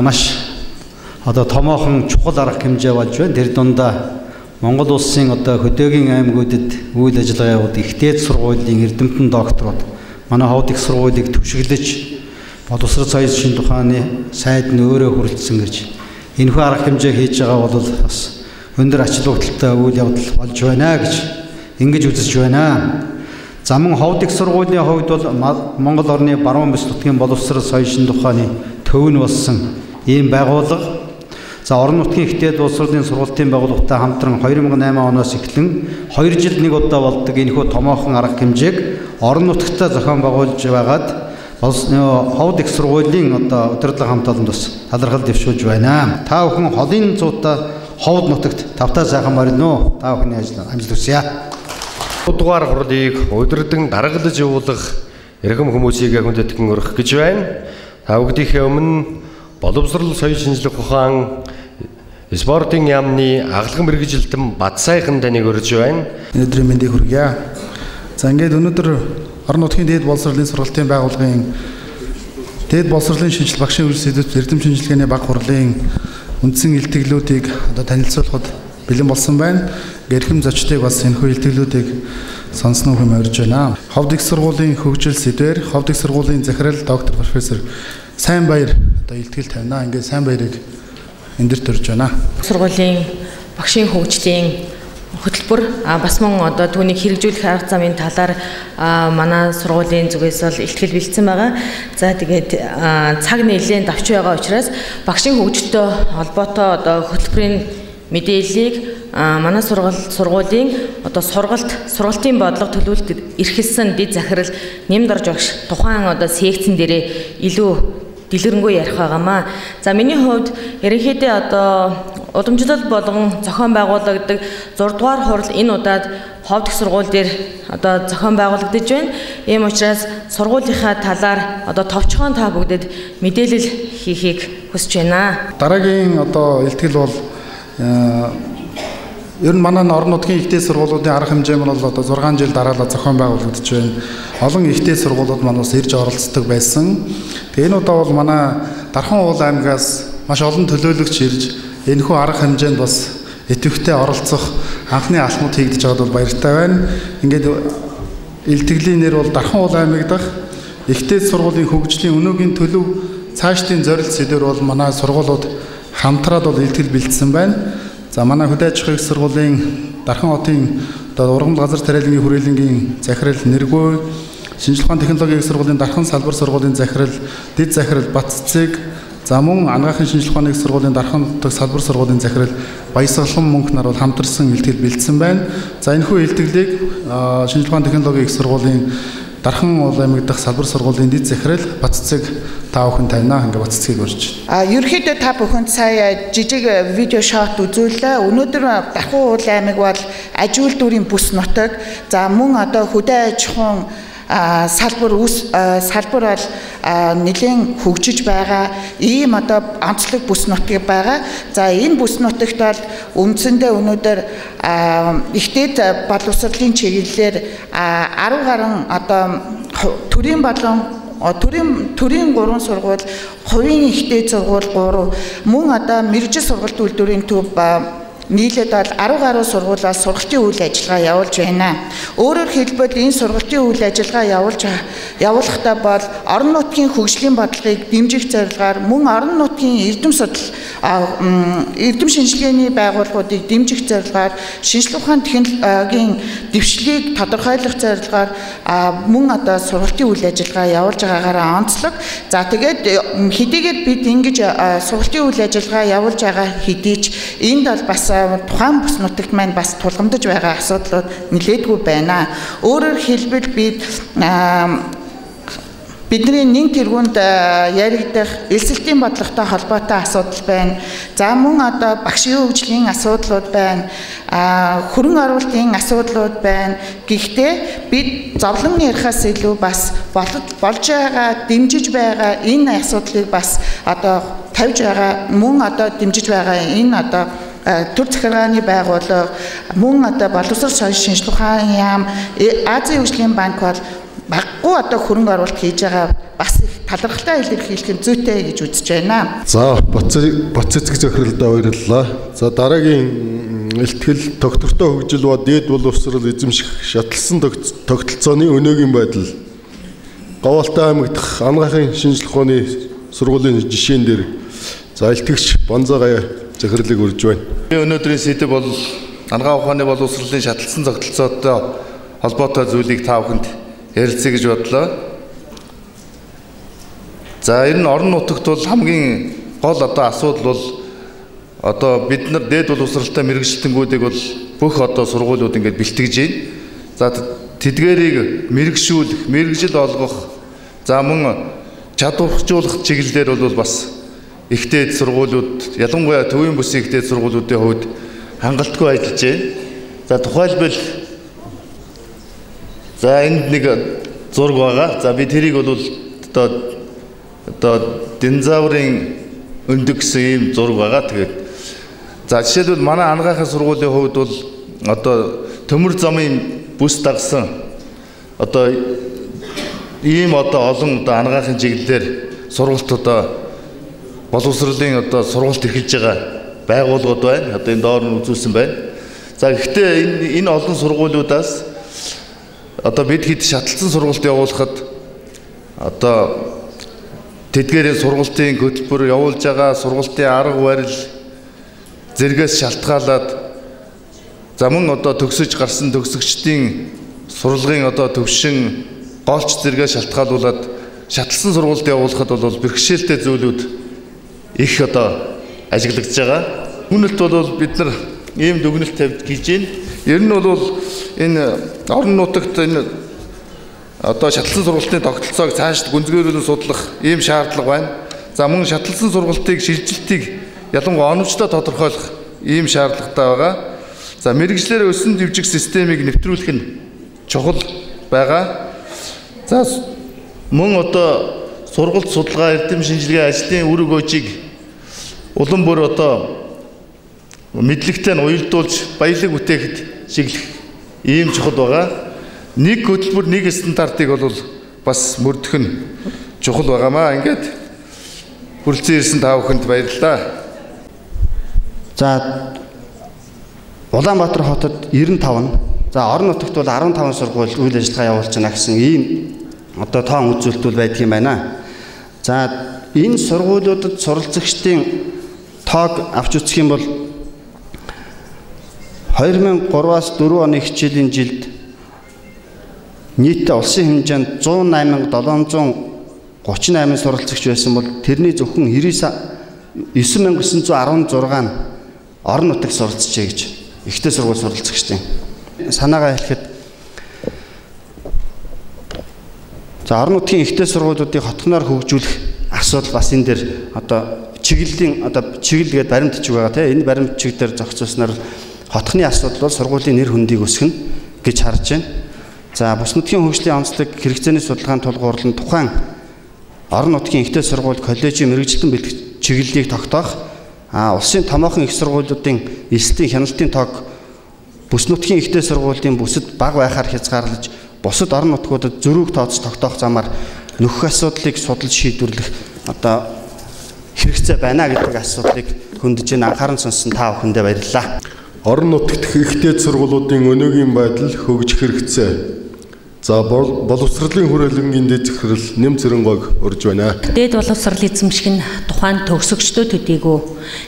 маш томоохон чухал арга хэмжээ болж байна. Тэр дундаа Монгол улсын хөдөөгийн аймагуудад үйл ажиллагаа явуулдаг ихтэй сургуулийн эрдэмтэн докторууд манай Ховд их сургуулийг түшиглэж боловсрол соёлын шин тухааны сайд нь өөрөө хүрэлцсэн гэж энэхүү арга хэмжээ хийж байгаа бол бас өндөр ач холбогдолтой үйл явдал болж байна гэж ингэж үзэж байна. За мөн Ховд их сургуулийн хувьд бол Монгол орны баруун бүс нутгийн боловсрол соёлын шин тухааны төв нь болсон ийм байгууллага. За орон нутгийн ихтэй боловсролын сургалтын байгууллагатай хамтран 2008 оноос эхлэн 2 жилд нэг удаа болдог энэхүү томоохон арга хэмжээг орон нутгатаа зохион байгуулж байгаад Ховд их сургуулийн удирдлага хамт олонд бас талархал дэвшүүлж байна. Та бүхэн холын зуутаа Ховд нутагт тавтаа сайхан морino. Та бүхний амжилт хүсье. Дугаар хурлыг удирдан даргалж явуулах эрхэм хүмүүсийг хүндэтгэн өргөх гэж байна. Та бүхнийхээ өмнө боловсрол соёлын шинжилгээ ухаан Спортын яамны агалган мэргэжилтэн Бадсайхан таныг урьж байна. Өнөөдрийн мэндийг хүргье. За ингээд өнөөдөр орон нутгийн дээд боловсролын сургалтын байгууллагын Дээд боловсролын шинэчлэл-Багшийн хөгжил сэдвүүд эрдэм шинжилгээний баг хурлын үндсэн илтгэлүүдийг одоо танилцуулахад бэлэн болсон байна. Эрхэм зочдыг бас энэхүү илтгэлүүдийг сонсноо хэмээрж байна. Ховд их сургуулийн хөгжил сэдвээр Ховд их сургуулийн захирал доктор профессор Сайн Баяр одоо илтгэл тавина. Ингээд Сайн Баярыг эндэрт төрж байна. Сургуулийн багшийн хөгжлийн хөтөлбөр бас мөн одоо түүнийг хэрэгжүүлэх арга замын талаар манай сургуулийн зүгээс бол илтгэл бэлдсэн байгаа. За тэгээд цаг нэлээд давч байгаа учраас багшийн хөгжилтэй холбоотой одоо хөтөлбөрийн мэдээллийг манай сургуулийн одоо сургалтын бодлого төлөвлөлт эрхэлсэн дэд захирал Нэмдорж багш тухайн одоо секцэн дээрээ илүү дэлгэрэнгүй ярих байгаамаа. За миний хувьд ерөнхийдөө одоо удамжлал болгон зохион байгуулагддаг 6 дугаар хурал энэ удаад Ховд их сургууль дээр одоо зохион байгуулагдаж байна. Ийм учраас сургуулийнхаа талаар одоо товчхон та бүгдэд мэдээлэл хийхийг хүсэж байна. Дараагийн одоо илтгэл бол ер нь манай орон нутгийн ихтэй сургуулиудын арга хэмжээ нь бол одоо 6 жил дараалал зохион байгуулагдаж байна. Олон ихтэй сургуулиуд маань бас ирж оролцдог байсан. Тэгээ энэ удаа бол манай Дархан уул аймгаас маш олон төлөөлөгч ирж энэхүү арга хэмжээнд бас идэвхтэй оролцох анхны алхмууд хийгдэж байгаад бол баяртай байна. Ингээд илтгэлийн нэр бол Дархан уул аймаг дахь ихтэй сургуулийн хөгжлийн өнөөгийн төлөв цаашдын зорилт сэдвэр бол манай сургуулиуд хамтраад бол илтгэл бэлдсэн байна. За манай хөдөө аж ахуйн сургуулийн Дархан хотын одоо ургамал газар тариалангийн хүрээлэнгийн захирал Нэргүй, шинжлэх ухааны технологийн сургуулийн Дархан салбар сургуулийн захирал Дэд захирал Батцэг, за мөн анагаахын шинжлэх ухааны сургуулийн Дархан дахь салбар сургуулийн захирал Баясгалан мөнх нар бол хамтарсан илтгэл бэлдсэн байна. За энэхүү илтгэлийг шинжлэх ухааны технологийн сургуулийн Дархан уул аймаг дахь салбар сургуулийн дэд захирал Батцэг та бүхэн тавина. Ингээ Батцэгийг урьж. Ерөнхийдөө та бүхэнд сая жижиг видео шот үзүүллээ. Өнөөдөр Дархан уул аймаг бол аж үйлдвэрийн бүс нутаг. За мөн одоо хөдөө аж ахуйн салбар бол нэлээд хөгжиж байгаа ийм одоо онцлог бүс нутаг байгаа. За энэ бүс нутагт бол үндсэндээ өнөөдөр ихтэйд боловсролын чиглэлээр 10 гаруй одоо төрийн болон төрийн 3 сургууль, хувийн ихтэй сургууль 3, мөн одоо мэргэжил сургалт үйлдвэрийн төв нийлээд бол 10 гаруй сургуулиас сургалтын үйл ажиллагаа явуулж байна. Өөрөөр хэлбэл энэ сургалтын үйл ажиллагаа явуулахдаа бол орон нутгийн хөгжлийн бодлогыг дэмжих зорилгоор мөн орон нутгийн эрдэм шинжилгээний байгууллагуудыг дэмжих зорилгоор шинжлэх ухааны технологийн дэвшлийг тодорхойлох зорилгоор мөн одоо сургалтын үйл ажиллагаа явуулж байгаагаараа онцлог. За тэгээд хэдийгээр бид ингэж сургалтын үйл ажиллагаа явуулж байгаа хэдий ч энд бол бас тухайн бүс нутагт маань бас тулгамдж байгаа асуудлууд нэлээдгүй байна. Өөрөөр хэлбэл бидний нэг тэргуунд яригдах элсэлтийн бодлоготой холбоотой асуудал байна. За мөн одоо багшийн хөгжлийн асуудлууд байна. Хөрөнгө оруулалтын асуудлууд байна. Гэхдээ бид зовлон ярихаас илүү бас болж байгаа, дэмжиж байгаа энэ асуудлыг бас одоо тавьж байгаа, мөн одоо дэмжиж байгаа энэ одоо төр захиргааны байгууллага мөн одоо боловсрол шинжлэх ухааны яам Азийн хөгжлийн банк бол баггүй одоо хөрөнгө оруулалт хийж байгаа бас их талархалтай илэрхийлэх нь зүйтэй гэж үзэж байна. За Батцэг захиралдаа баярлалаа. За дараагийн илтгэл доктортой хөгжил ба дээд боловсрол эзэмших шатлсан тогтолцооны өнөөгийн байдал. Говьалтай аймаг дахь анагаахын шинжлэх ухааны сургуулийн жишээн дээр за илтгэгч Банзагая захирлыг урьж байна. Өнөөдрийн сэдэв бол анагаах ухааны боловсролын шатлсан тогтолцоотой холбоотой зүйлийг та бүхэнд ярилцъя гэж бодлоо. За энэ орон нутагт бол хамгийн гол одоо асуудал бол одоо бид нар дээд боловсролтой мэргэжилтэнгүүдийг бол бүх одоо сургуулиуд ингээд бэлтгэж байна. За тэдгээрийг мэргэжшүүлэх, мэргэжил олгох, за мөн чадвархжуулах чиглэлээр бол бас ихтэй сургуулиуд, ялангуяа төвийн бүсийн ихтэй сургуулиудын хувьд хангалтгүй ажиллаж байна. За тухайлбал за энд нэг зураг байгаа. За би тэрийг бол одоо динозаврын өндөг гэсэн ийм зураг байгаа. Тэгээд За жишээлбэл манай анагаахын сургуулийн хувьд бол одоо төмөр замын бүс дагсан одоо ийм одоо олон одоо анагаахын чиглэлээр сургалт одоо боловсролын одоо сургалт эрхэлж байгаа байгууллагууд байна. Одоо энэ доор нь үзүүлсэн байна. За гэхдээ энэ олон сургуулиудаас одоо бид хэд шатлсан сургалт явуулахад одоо тэдгээрийн сургалтын хөтөлбөр явуулж байгаа сургалтын арга барил зэрэгээс шалтгаалаад за мөн одоо төгсөж гарсан төгсөгчдийн сурлагын одоо төвшин голч зэрэгээс шалтгаалуулаад шатлсан сургалт явуулахад бол бэрхшээлтэй зүйлүүд их одоо ажиглагдж байгаа. Үүнэлт бол бид нар ийм дүгнэлт тавьж гиж байна. Ер нь бол энэ орон нутагт энэ одоо шатлсан сургалтын тогтолцоог цаашд гүнзгийрүүлэн судлах ийм шаардлага байна. За мөн шатлсан сургалтыг шилжилтийг ялангуяа оновчтой тодорхойлох ийм шаардлагатай байгаа. За мэрэгжлэр өсөн дэвжих системийг нэвтрүүлэх нь чухал байгаа. За мөн одоо сургалт судалгаа эрдэм шинжилгээ ажлын үр өгөөжийг улам бүр одоо мэдлэгтэй нь уялдуулж баялаг бүтээхэд чиглэх ийм чухал байгаа. Нэг хөтөлбөр нэг стандартыг бол бас мөрдөх нь чухал байгаамаа. Ингээд хүрэлцэн ирсэн та бүхэнд баярлалаа. За Улаанбаатар хотод 95 нь за орон нутагт бол 15 сургууль үйл ажиллагаа явуулж байна гэсэн ийм одоо тоон үзүүлэлтүүд байдаг юм байна. За энэ сургуулиудад суралцагчдын тоог авч үзэх юм бол 2003-аас 4 оны хичээлийн жилд нийтдээ улсын хэмжээнд 108,738 суралцагч байсан бол тэрний зөвхөн 99,916 нь орон нутагт суралцжээ гэж ихтэй сургууль суралцагчдын санаагаа хэлэхэд за орон нутгийн ихтэй сургуулиудыг хотгоноор хөгжүүлэх асуудал бас энэ дээр одоо чиглэлийн одоо чиглэл гэдэг баримтчиг байгаа тийм энэ баримтчиг дээр зохицуулснаар хотхны асуудал бол сургуулийн нэр хүндийг өсгөнө гэж харж байна. За бус нутгийн хөгжлийн онцлог хэрэгцээний судалгааны тулгуурлан тухайн орон нутгийн ихтэй сургууль коллежийн мэрэгжилтэн бэлтгэх чиглэлийг тогтоох улсын томоохон их сургуулиудын эсэлтийн хяналтын тоог бүс нутгийн ихтэй сургуулийн бүсэд бага байхаар хязгаарлаж бусад орон нутгуудад зөрүүг тооцож тогтоох замаар нөхөх асуудлыг судалж шийдвэрлэх одоо хэрэгцээ байна гэдэг асуудлыг хөндөж анхааран сонссон та бүхэндээ баярлалаа. Орон нутагт ихтэй сургуулиудын өнөөгийн байдал хөгжих хэрэгцээ. За боловсролын хүрээлэнгийн дэд захирал нэм цэрэнгойг урьж байна. Дээд боловсрол эзэмших нь тухайн төгсөгчдөө төдийгүй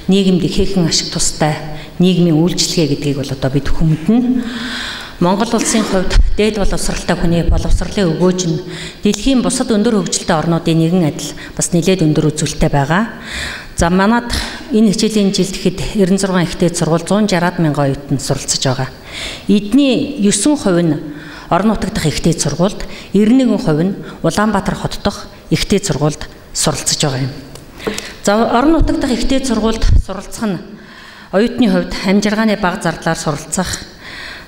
нийгэмд ихээхэн ашиг тустай нийгмийн үйлчлэгээ гэдгийг бол одоо бид хүмдэн. Монгол улсын хувьд дээд боловсралтай хүний боловсролын өгөөж нь дэлхийн бусад өндөр хөгжилтэй орнуудын нэгэн адил бас нэлээд өндөр үзүүлэлттэй байгаа. За манад энэ хичээлийн жилд ихэд 96 ихтэй сургууль 160 мянган оюутан суралцж байгаа. Эдний 9% нь орон нутаг дахь ихтэй сургуульд, 91% нь Улаанбаатар хот дахь ихтэй сургуульд суралцж байгаа юм. За орон нутаг дахь ихтэй сургуульд суралцах нь оюутны хувьд амжиргааны бага зардлаар суралцах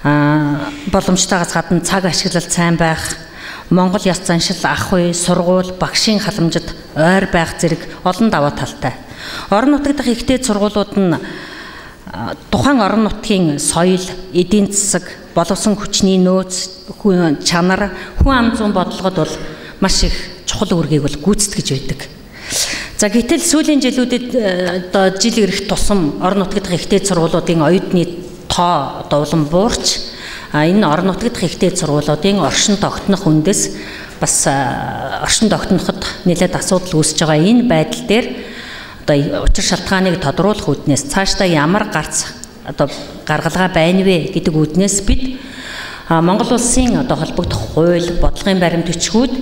боломжтойгоос гадна цаг ашиглалт сайн байх, Монгол ёс заншил ах уй, сургууль, багшийн халамжид ойр байх зэрэг олон даваа талтай. Орон нутаг дахь ихтэй сургуулиуд нь тухайн орон нутгийн соёл, эдийн засаг, боловсон хүчний нөөц, чанар, хүн ам зүйн бодлогод бол маш их чухал үүргийг бол гүйцэтгэж байдаг. За гэтэл сүүлийн жилүүдэд одоо жил ирэх тусам орон нутаг дахь ихтэй сургуулиудын оюутны тоо одоо улам буурч энэ орон нутаг дахь ихтэй сургуулиудын оршин тогтнох үндэс бас оршин тогтноход нэлээд асуудал үүсэж байгаа. Энэ байдал дээр одоо учир шалтгааныг тодруулах үүднээс цаашдаа ямар гарц одоо гаргалгаа байна вэ гэдэг үүднээс бид Монгол улсын одоо холбогдох хууль, бодлогын баримт бичгүүд,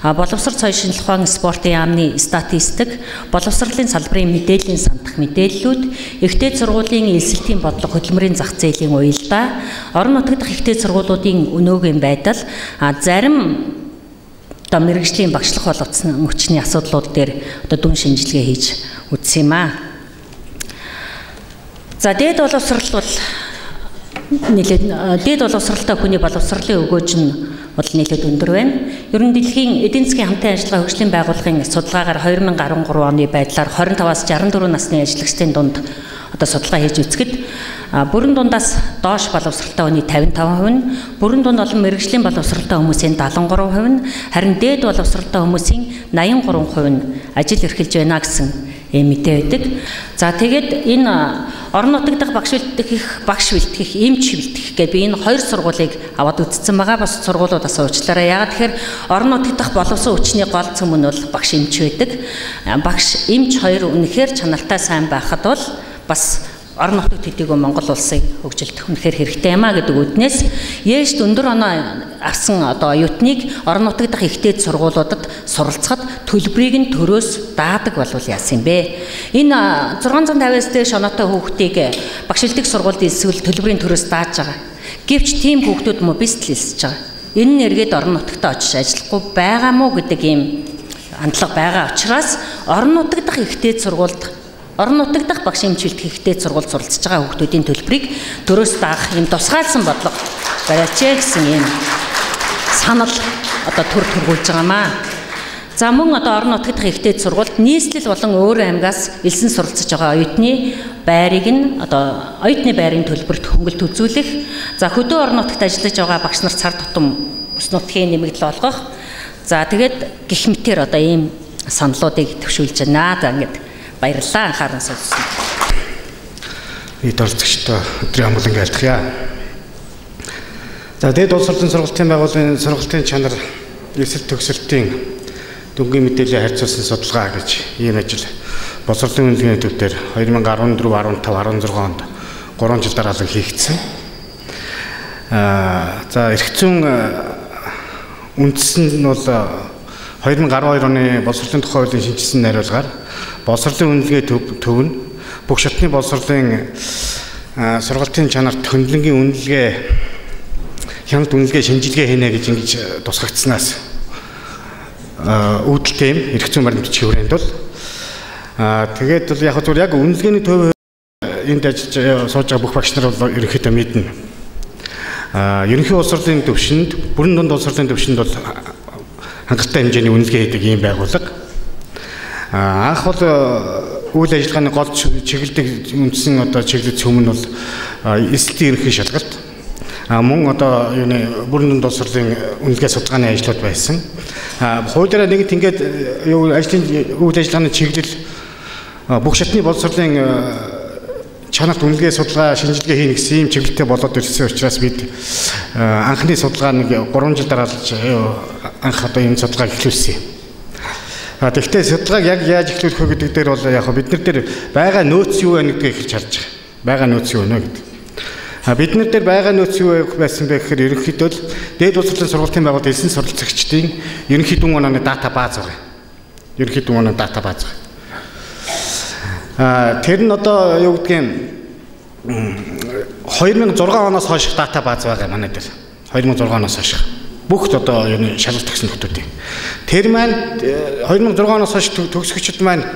боловсрол соёл шинжилгээ ухаан спортын яамны статистик, боловсролын салбарын мэдээллийн сандах мэдээллүүд, ихтэй сургуулийн элсэлтийн бодлого хөтөлмөрийн зах зээлийн уялдаа, орон нутаг дахь ихтэй сургуулиудын өнөөгийн байдал, зарим одоо мэрэгжлийн багшлах боловсон хүчний асуудлууд дээр одоо дүн шинжилгээ хийж үзсэн юм аа. За дээд боловсрол бол нэлээд дээд боловсралтай хүний боловсролын өгөөж нь бол нэлээд өндөр байна. Ер нь дэлхийн эдийн засгийн хамтын ажиллагаа хөгжлийн байгууллагын судалгаагаар 2013 оны байдлаар 25-аас 64 насны ажиллагчдын дунд одоо судалгаа хийж үзэхэд бүрэн дундаас доош боловсралтай хүний 55% нь, бүрэн дунд олон мэргэжлийн боловсралтай хүмүүсийн 73% нь, харин дээд боловсралтай хүмүүсийн 83% нь ажил эрхэлж байна гэсэн мэдээ байдаг. За тэгээд энэ орон нутаг дахь багш бэлтгэх, эмч бэлтгэх гэдэг би энэ хоёр сургуулийг аваад үзсэн байгаа. Бас сургуулиудаас уучлаарай. Яагаад тэгэхээр орон нутаг дахь боловсон хүчний гол цөм нь бол багш эмч байдаг. Багш эмч хоёр үнэхээр чанартай сайн байхад бол бас орон нутагт төдийгүй Монгол улсын хөгжилд үнэхээр хэрэгтэй юм а гэдэг үднээс Ээшт өндөр оноо авсан одоо оюутныг орон нутаг дахь ихтэй сургуулиудад суралцахад төлбөрийг нь төрөөс даадаг болвол яасан юм бэ? Энэ 650-аас дээш оноотой хүүхдийг багш бэлтгэх сургуульд элсвэл төлбөрийн төрөөс дааж байгаа. Гэвч тийм хүүхдүүд мөн бис хэлсэж байгаа. Энэ нь эргээд орон нутагт очиж ажиллахгүй байгаа мó гэдэг ийм хандлага байгаа учраас орон нутаг дахь ихтэй сургуульд орон нутаг дахь багш эмч бэлтгэх ихтэй сургуульд суралцж байгаа хүүхдүүдийн төлбөрийг төрөөс даах юм тусгаалсан бодлого бариач гэсэн юм санал одоо төрүүлж байгаамаа. За мөн одоо орон нутаг дахь ихтэй сургуульд нийслэл болон өөр аймгаас элсэн суралцж байгаа оюутны байрыг нь одоо оюутны байрын төлбөрт хөнгөлт үзүүлэх, за хөдөө орон нутагт ажиллаж байгаа багш нар цар тутам ус нутгийн нэмэгдэл олгох. За тэгээд гэх мэтээр одоо ийм саналуудыг төвшүүлж байна. За ингээд баярлалаа анхааран сонссон. Нийт оролцогчдоо өдрийн амгалан айлтгая. За дээд боловсролын сургалтын байгууллагын сургалтын чанар эсрэг төгсөлтийн дүнгийн мэдээлэл харьцуулсан судалгаа гэж ийм ажил боловсролын үнэлгээний төв дээр 2014, 15, 16 онд 3 жил дараалан хийгдсэн. За эрх зүйн үндэс нь бол 2012 оны боловсролын тухай хуулийн шинжилсэн найруулгаар боловсролын үнэлгээ төв нь бүх шатны боловсролын сургалтын чанарт хөндлөнгийн үнэлгээ хяналт үнэлгээ шинжилгээ хийнэ гэж ингэж тусгагдсанаас үүдэлтэй юм эрх зүйн баримтч хүрээнд бол тэгээд бол яг зүгээр яг үнэлгээний төв энд ажиллаж сууж байгаа бүх багш нар бол ерөнхийдөө мэднэ. Ерөнхий боловсролын төвшөнд бүрэн дунд боловсролын төвшөнд бол хангалттай хэмжээний үнэлгээ хийдэг ийм байгууллага. Анх бол үйл ажиллагааны гол чиглэлд үндсэн одоо чиглэл цөм нь бол эсэлтийн ерөнхий шалгалт. Мөн одоо юуны бүрэн дунд боловсролын үнэлгээ судалгааны ажлууд байсан. Хуулиараа нэгт ингээд ажлын үйл ажиллагааны чиглэл бүх шатны боловсролын чанарт үнэлгээ судалгаа шинжилгээ хийнэ гэсэн ийм чиглэлтэй болоод ирсэн учраас бид анхны судалгаа нэг 3 жил дараалж анх одоо энэ судалгааг эхлүүлсэн юм. Тэгэхдээ судалгааг яг яаж эхлүүлэх вэ гэдэг дээр бол яг бид нар дээр байгаа нөөц юу вэ гэдгийг эхэлж харж байгаа. Байгаа нөөц юу вэ гэдэг. Бид нар дээр байгаа нөөц юу байсан бэ гэхээр ерөнхийдөө л дээд боловсролын сургалтын байгууллагын элсэн суралцагчдын ерөнхий дүн онооны дата бааз байгаа. Ерөнхий дүн онооны дата бааз байгаа. Тэр нь одоо юу гэдгийг 2006 оноос хойш дата бааз байгаа манай дээр. 2006 оноос хойш. Бүх одоо юу шалгалт өгсөн хүмүүсийн. Тэр маань 2006 оноос хойш төгсөгчд маань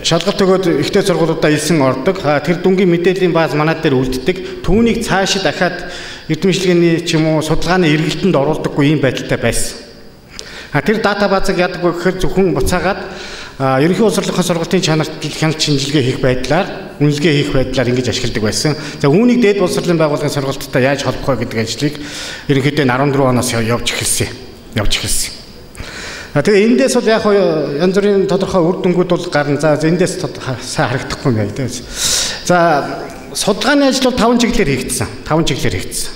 шалгалт өгөөд ихтэй сургуулиудаа элсэн ордог. Тэр дүнгийн мэдээллийн бааз манай дээр үлддэг. Түүнийг цаашид дахиад эрдэмшлэгээний ч юм уу судалгааны эргэлтэнд оруулдаггүй ийм байдалтай байсан. Тэр дата баазыг яадаг вэ гэхээр зөвхөн буцаагаад ерөнхий боловсролын сургалтын чанарт хяналт шинжилгээ хийх байдлаар, үнэлгээ хийх байдлаар ингэж ашигладаг байсан. За үүнийг дээд боловсролын байгууллагын сургалттай яаж холбох вэ гэдэг ажлыг ерөнхийдөө 14 оноос явж эхэлсэн. Тэгээ эндээс бол яг янз бүрийн тодорхой үр дүнгууд бол гарна. За эндээс сайн харагдахгүй юм байна. За судалгааны ажил бол 5 чиглэлээр хийгдсэн.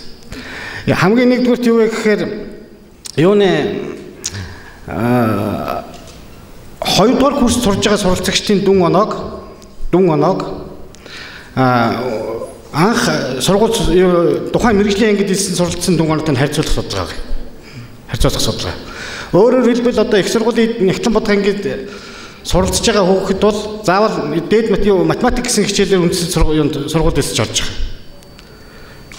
Хамгийн нэгдүгürt юу вэ гэхээр юуны 2-р курс сурж байгаа суралцагчдын дүн оноог анх сургууль тухайн мэргэжлийн ангид хэлсэн суралцсан дүн оноотой харьцуулах судалгаа. Өөрөөр хэлбэл одоо их сургуулийн Нягтлан бодох ангид суралцж байгаа хүүхэд бол заавал дээд математик гэсэн хичээлээр үндсэн сургуульд эсэж орж байгаа.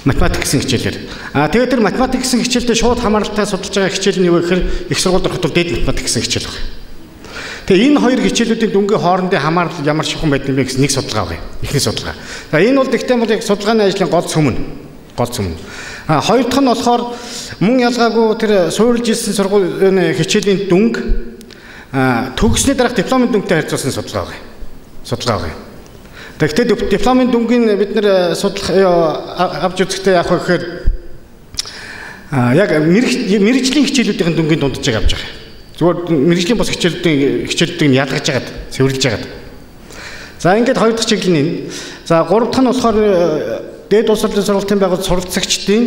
Математик гэсэн хичээлээр. Тэгээд тэр математик гэсэн хичээлдээ шууд хамааралтай судалж байгаа хичээл нь юу вэ гэхээр их сургуульд ороход дээд математик гэсэн хичээл байна. Тэгээ энэ хоёр хичээлүүдийн дүнгийн хоорондын хамаарал ямар шихэн байд юм бэ гэсэн нэг судалгаа байна. Эхний судалгаа. За энэ бол тэгтээ бол яг судалгааны ажлын гол цөм нь. гол зөв. Хоёр дахь нь болохоор мөн ялгаагүй тэр суурилж ирсэн сургуулийн хичээлийн дүнг төгссөний дараах дипломын дүнгтэй харьцуулсан судалгаа байгаа. Тэгэхдээ дипломын дүнгийн бид нэр авч үзэхдээ яах вэ гэхээр яг мэргэжлийн хичээлүүдийн дүнгийн дунджийг авч байгаа. Зүгээр мэргэжлийн бос хичээлүүдийг нь ялгаж яагаад цэвэрлж яагаад. За ингээд хоёр дахь чиглэл нь. За гурав дахь нь болохоор дээд боловсролын сургалтын байгууллагын суралцагчдын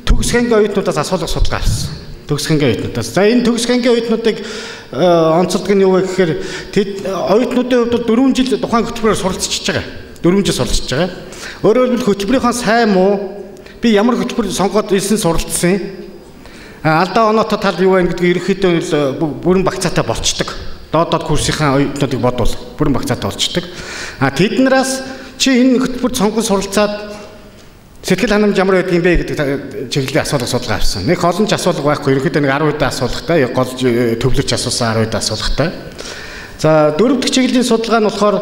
төгс хангийн оюутнуудаас асуулга судалгаа авсан. Төгс хангийн оюутнуудаас. За энэ төгс хангийн оюутнуудыг онцлог нь юу вэ гэхээр оюутнуудын хувьд 4 жил тухайн хөтөлбөрөөр суралцж байгаа. 4 жил суралцж байгаа. Өөрөөр хэлбэл хөтөлбөрийнхөө сайн муу би ямар хөтөлбөр сонгоод ирсэн суралцсан. Алдаа оноотой тал юу вэ гэдгийг ерөнхийдөө бүрэн багцаатай болцдог. Доод курсынхаа оюутнуудыг бодвол бүрэн багцаатай болцдог. Тэднээс чи энэ хөтөлбөрт сонгон суралцаад сэтгэл ханамж ямар байдгийг бэ гэдэг чиглэлийн асуулга судалгаа авсан. Нэг олон ч асуулга байхгүй. Ерөнхийдөө нэг 10 удаа асуулгатай, гол төвлөрч асуусан 10 удаа асуулгатай. За дөрөв дэх чиглэлийн судалгаа нь болохоор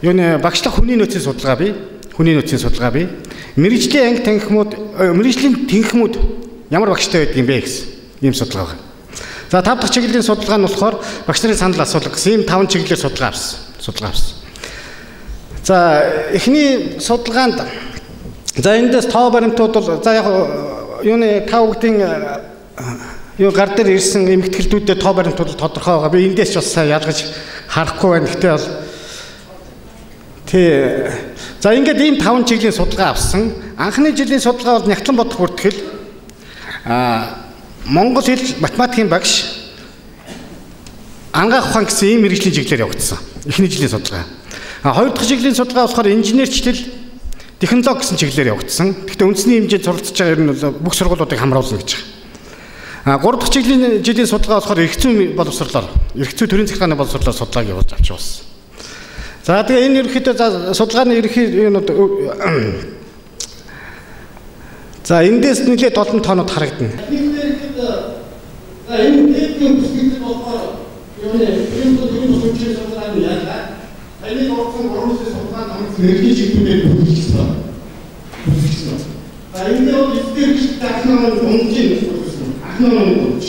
юуны багшлах хүний нөөцийн судалгаа бий. Хүний нөөцийн судалгаа бий. Мэргэжлийн анги танхимууд, мэргэжлийн тэнхимүүд ямар багштай байдгийг бэ гэсэн ийм судалгаа байна. За тав дахь чиглэлийн судалгаа нь болохоор багш нарын санал асуулга гэсэн ийм 5 чиглэлээр судалгаа авсан. За эхний судалгаанд за эндээс тоо баримтууд бол за яг юуны тавгдын юу гар дээр ирсэн эмгэтгэлдүүдэд тоо баримтууд тодорхой байгаа. Би эндээс ч бас сайн ялгаж харахгүй байна. Гэхдээ бол за ингээд ийм 5 чиглэлийн судалгаа авсан. Анхны жилийн судалгаа бол нягтлан бодох бүртгэл Монгол хэл математикийн багш ангаах ухаан гэсэн ийм мэргэжлийн чиглэлээр явагдсан. Эхний жилийн судалгаа. Хоёр дахь чиглэлийн судалгаа болохоор инженерчлэл технологи гэсэн чиглэлээр явагдсан. Гэхдээ үндэсний хэмжээнд суралцж байгаа ер нь бүх сургуулиудыг хамруулна гэж байгаа. Гурав дахь чиглэлийн жилийн судалгаа болохоор эрх боловсролоор, эрх зүйн төрийн захиргааны боловсролоор судалгааг явуулж авч явуулсан. За тэгээ энэ ерөнхийдөө судалгааны ерөнхий юунууд за эндээс нэлээд олон тоонууд харагдана. За энэ дэдийн бүсгийд болохоор юуны энэ бүсгийд судалгааны яалаа. Энийг орсон гормсны судалгаанд хамт мэргэжлийн чиглэлээр бүрдүүлсэн. За энэ бол эцгээр дахнаар унжин гэсэн. Ахнаар унж.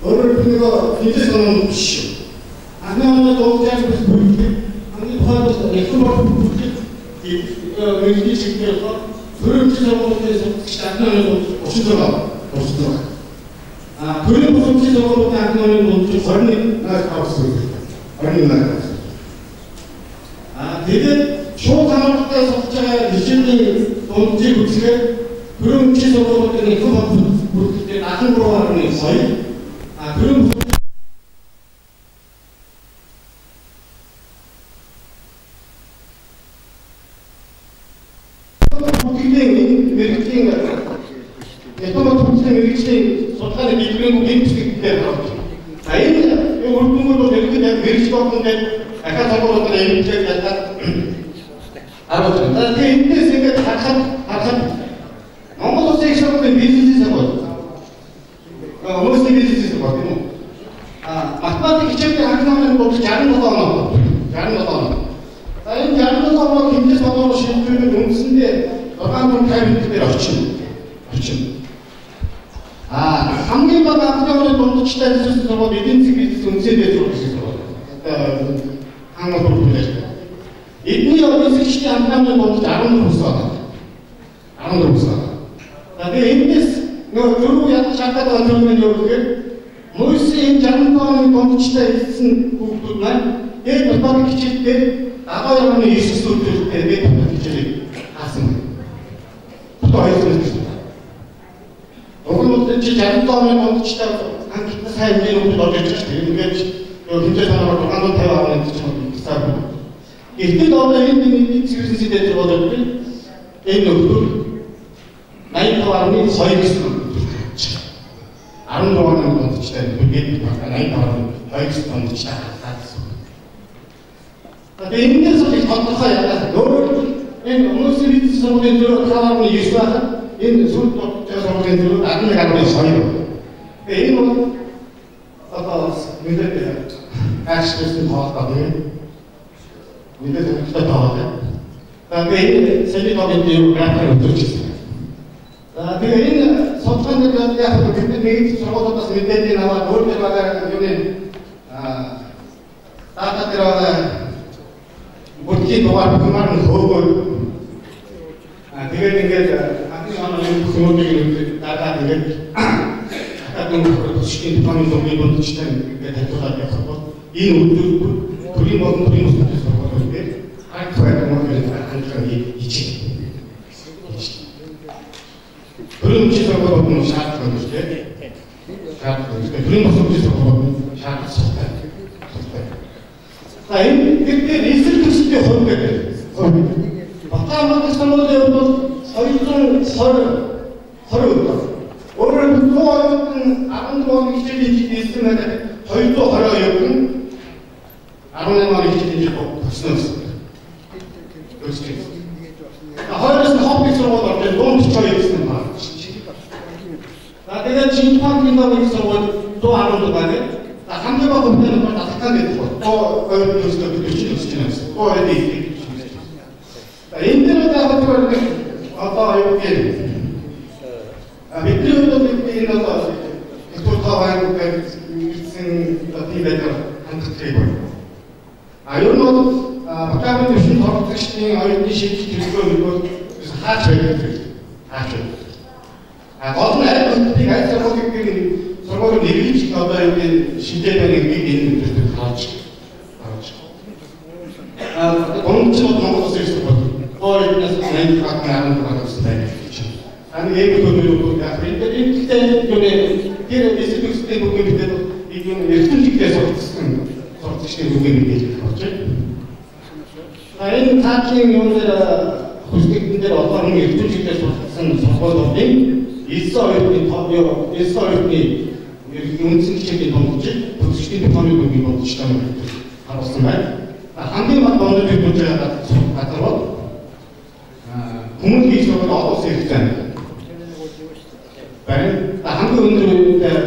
Өөрөөр хэлбэл физик санаа биш. Ахнаар унжиж бүрдүүлэх хамгийн тухайд экономик бүрдүүлэх мэргэжлийн чиглэлээр төрийн сургуулийн судалгч ахнаар унж 36. Төрийн сургуулийн сургуулийн ахнаар унж 21 авсан. 21. Тэгээд шууд хамааралтай судалж байгаа хичээлийн дунджийг үзэхээр төрийн сургуулийн экономик бүрдүүлэлт 13.2 төрийн мэргэжлийн судалгааны дэлгэрэнгүй энэ бүсгийгээр гаргаж байна. За энэ үрдүнгүүд бол ерөнхийдөө мэргэжлийн бодлогод ахаа сургуулиудаар эмчилж ялгаад аруулж байна. Тэгээд эндээс ингээд харахад Монгол Улсын их сургуулийн бизнесийн сургууль. Хүмүүсийн бизнесийн сургууль юм уу? Математик хичээлийн анхны бол 67 оноо. 67 оноо. За энэ 67 оноо хэмжээс болоод шийдвэрийн үндсэндээ 650 дээр орчин. Хамгийн бага анхны оны дундчтай бизнес сургууль эдийн засгийн бизнес үнсэндээ зурсан сургууль. Хамаг бүрдүүлж байна. Эдний офисчдын анхны дунд 14 оноо. 14 оноо. Тэгээ эндээс нөгөө дөрөв ядаж шалтгаан онцлог нь юу гэхээр мөсийн 60 оны дундчтай хэлсэн хүүхдүүд маань дээд математик хичээлдээ 70.9 сүлжээтэй дээд математик хичээлийг хаасан байна. Одоо ойлгомжтой. Угсрал чи 60 оны дундчтай анхны сайн хэмжээнд орж ирж байгаа шүү дээ. Ингээд хэмжээ санаагаар 650 оны гэж байна. Эртний одоо энэ цэвэрсэн дээр болоод энэ нөхөр 85.2 гэсэн үг. 16 оны дундчтай бүгд 85.2 гэсэн дундчтай хатаасан. Тэгээд энэс бол их тодорхой яагаад өөр энэ хүмүүсийн бизнес сургуулийн зөв 5.9 байна. Энэ сүлд сургуулийн зөв 11.2. Тэгээд энэ бол одоо мэдээд ашигласан тоолтой юм. Мэдээд тоолтой. Тэгээд энэ сэдвийн тоолын график өгч байна. Тэгээ энэ судалгаанд яг бид нэг сургуулиудаас мэдээлэл аваад өөрөөр байгаа юуны дата дээр байгаа бүрдлийн дугаар хүмүүс хөөгөө тэгээд ингээд анхны онлайн хүмүүсийн дата ингээд ататын хөшгийн томын томын бодлогчтой ингээд хариулаад явах бол энэ үйл төрийн болон төрийн устдын сургуулиуд дээр харт байдаг мөн хандлага хийж төрийн сургуулиуд нь шаардлагатай шүү дээ. Шаардлагатай. Төрийн сургуулиуд шаардлагатай. За энэ гэдэг эсрэг төсөлтийн хувьд Батлан сургуулийн бол 220 өдөр. Өөрөөр хэлбэл 14 оны хичээлийн хийсэн байдаг 220 өдөр нь 18 оны хичээлийн төгснөөс. Хоёроос нь хобби сургууль орж дунд чой гэсэн байна. За тэгээд Чинтхааны нэг сургууль 112 байна. За хамгийн бага хэмжээний бол татган гэдэг бол. То өөр төсөлд төсөж байна. То өөр их. За энэ дээр одоо юу гэх бидний хувьд энэ одоо төвхөн гэсэн тийм байдаг хангалттай байна. Ер нь бол Батлан төвшин товчлогчдын оюутны шийдэл төлөвлөгөө хаач байдаг. Хаач. Гол нь аль бүлтгийг аль сургуулийн нэрвэж одоо юу гэдэг шийдэл байгааг энэ өдрөөр хааж. Гомч Монгол улсын сургууль. Өөрөөс нь хатнаар гаргасан байна. Аны яг төлөвлөгөө яг энэ тэр эсвэлтийн бүхэн бидэд ийм эрдэнэлтэй сургалтын сургалтын бүхэн мэдээлэл болж байна. Энэ цаашлын юунээр хүсгэгдэн дээр олон эрдэнэлтэй сургалтын сургуулиудын 9 оюутны үндсэн хичээлийн томчид төгсөгчдийн томьёо бүгийн бодлоготой харуулсан байна. Хамгийн бага бодлого гэж газар бол хүмүүст хийж байгаа олон улсын хэрэгцээ байна. Хамгийн өндөр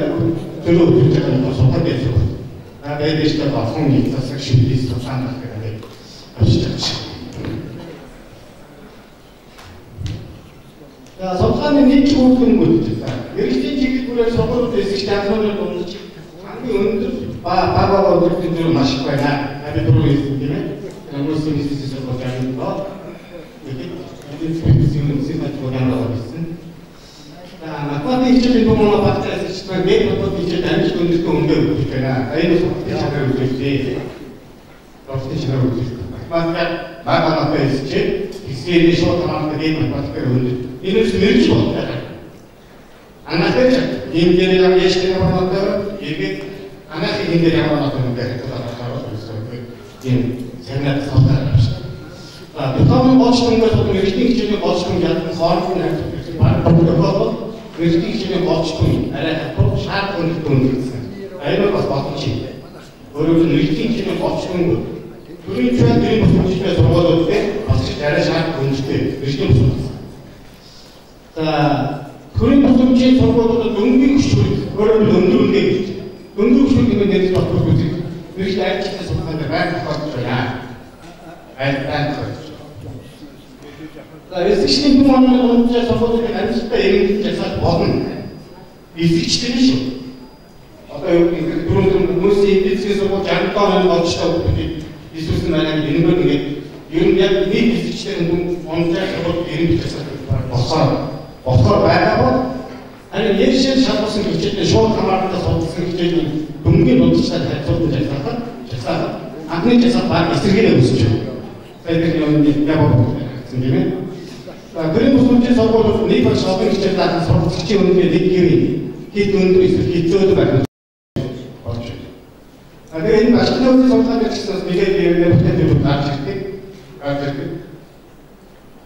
төлөв өгч байгаа сухад байж байгаа. Тэгээд ихтэй болсон нэг засаг шийдэл тусаан гэх юм авчиж байгаа. За судалгааны нэг хүүхэн үлдсэн. Мэргэжлийн чиглэлээр сургуулиуд эсэж таамаглалын дундаж хамгийн өндөр бага өдрийн төлөв маш их байна. Бид түрүү хэлсэн тийм ээ. Хүмүүсийн бизнес сургууль байгаа. Математик хичээлийн дугуйн багтаа эсэжтэй Дээд бодолтой хичээл амжилт өндөртөө өндөр өгч байна. Энэ сургуулийн чанар үзүүлээ. Сургуулийн чанар үзүүлээ. Математик багтаа эсэж хэсгийн шууд хамаатай Дээд математикээр өндөр. Энэ нь мэрж болтой. Анаатай энэ дээр яг яштай хамаатай иргэд анаахын энэ дээр хамаатай өндөр тийм санаад суулгаж байна. Дипломын боловсролын мэргэжлийн хичээлийн боловсролын ялсан хоорондын харилцааг баг мэргэжлийн хичээлийн боловсролын арай хатуу шаардлагатай өндөрлсөн. Аюул бас боломж юм. Өөрөөр хэлбэл мэргэжлийн хичээлийн боловсролын төрийн чөлөөний боловсролын сургуулиуд дээр бас арай шаардлагатай өндөрлсөн мэргэжлийн боловсрол. За төрийн боловсролын сургуулиудад өнгийн хүчтэй өөрөөр хэлбэл өндөрлөе гэж. Өнгийн хүчтэй нэмээд бодох үзэг мэргэжлийн ажлын сургалтанд байр тохиолдож байна. Эсэгчдийн хүмүүний дундаж сургуулийн амжилттай иргэнших жагсаалт болно. Эсэгчтэй нь шүү. Одоо юу гэдэг түрүүн хүмүүсийн эдийн сургууль 60 доор болжтой хүүхдүүд Иесус маань энэгээр нэг ер нь яг нэг эсэгчтэй дундаж сургууль иргэнших жагсаалт болохоор байгаа бол харин ярьшил шалгуулсан хичээлээ шууд хамааралтай судалсан хичээлийн дүнгийн дундажтай харьцуулсан жагсаалт анхны жагсаалт баг эсэргээрээ өсөж байна. Тэгэхээр юм яг гэсэн юм ээ. Төрийн боловсролын сургуулиуд нэг багш олон хичээл даасан сургалтчийн үнэхээр нэг гэрээ хэд өндөр эсвэл хэцүү байх болж байна. Тэгээд энэ ашиглалтын судалгааны хэрэгслээс нэгээд бүтээл гарч ирдэг.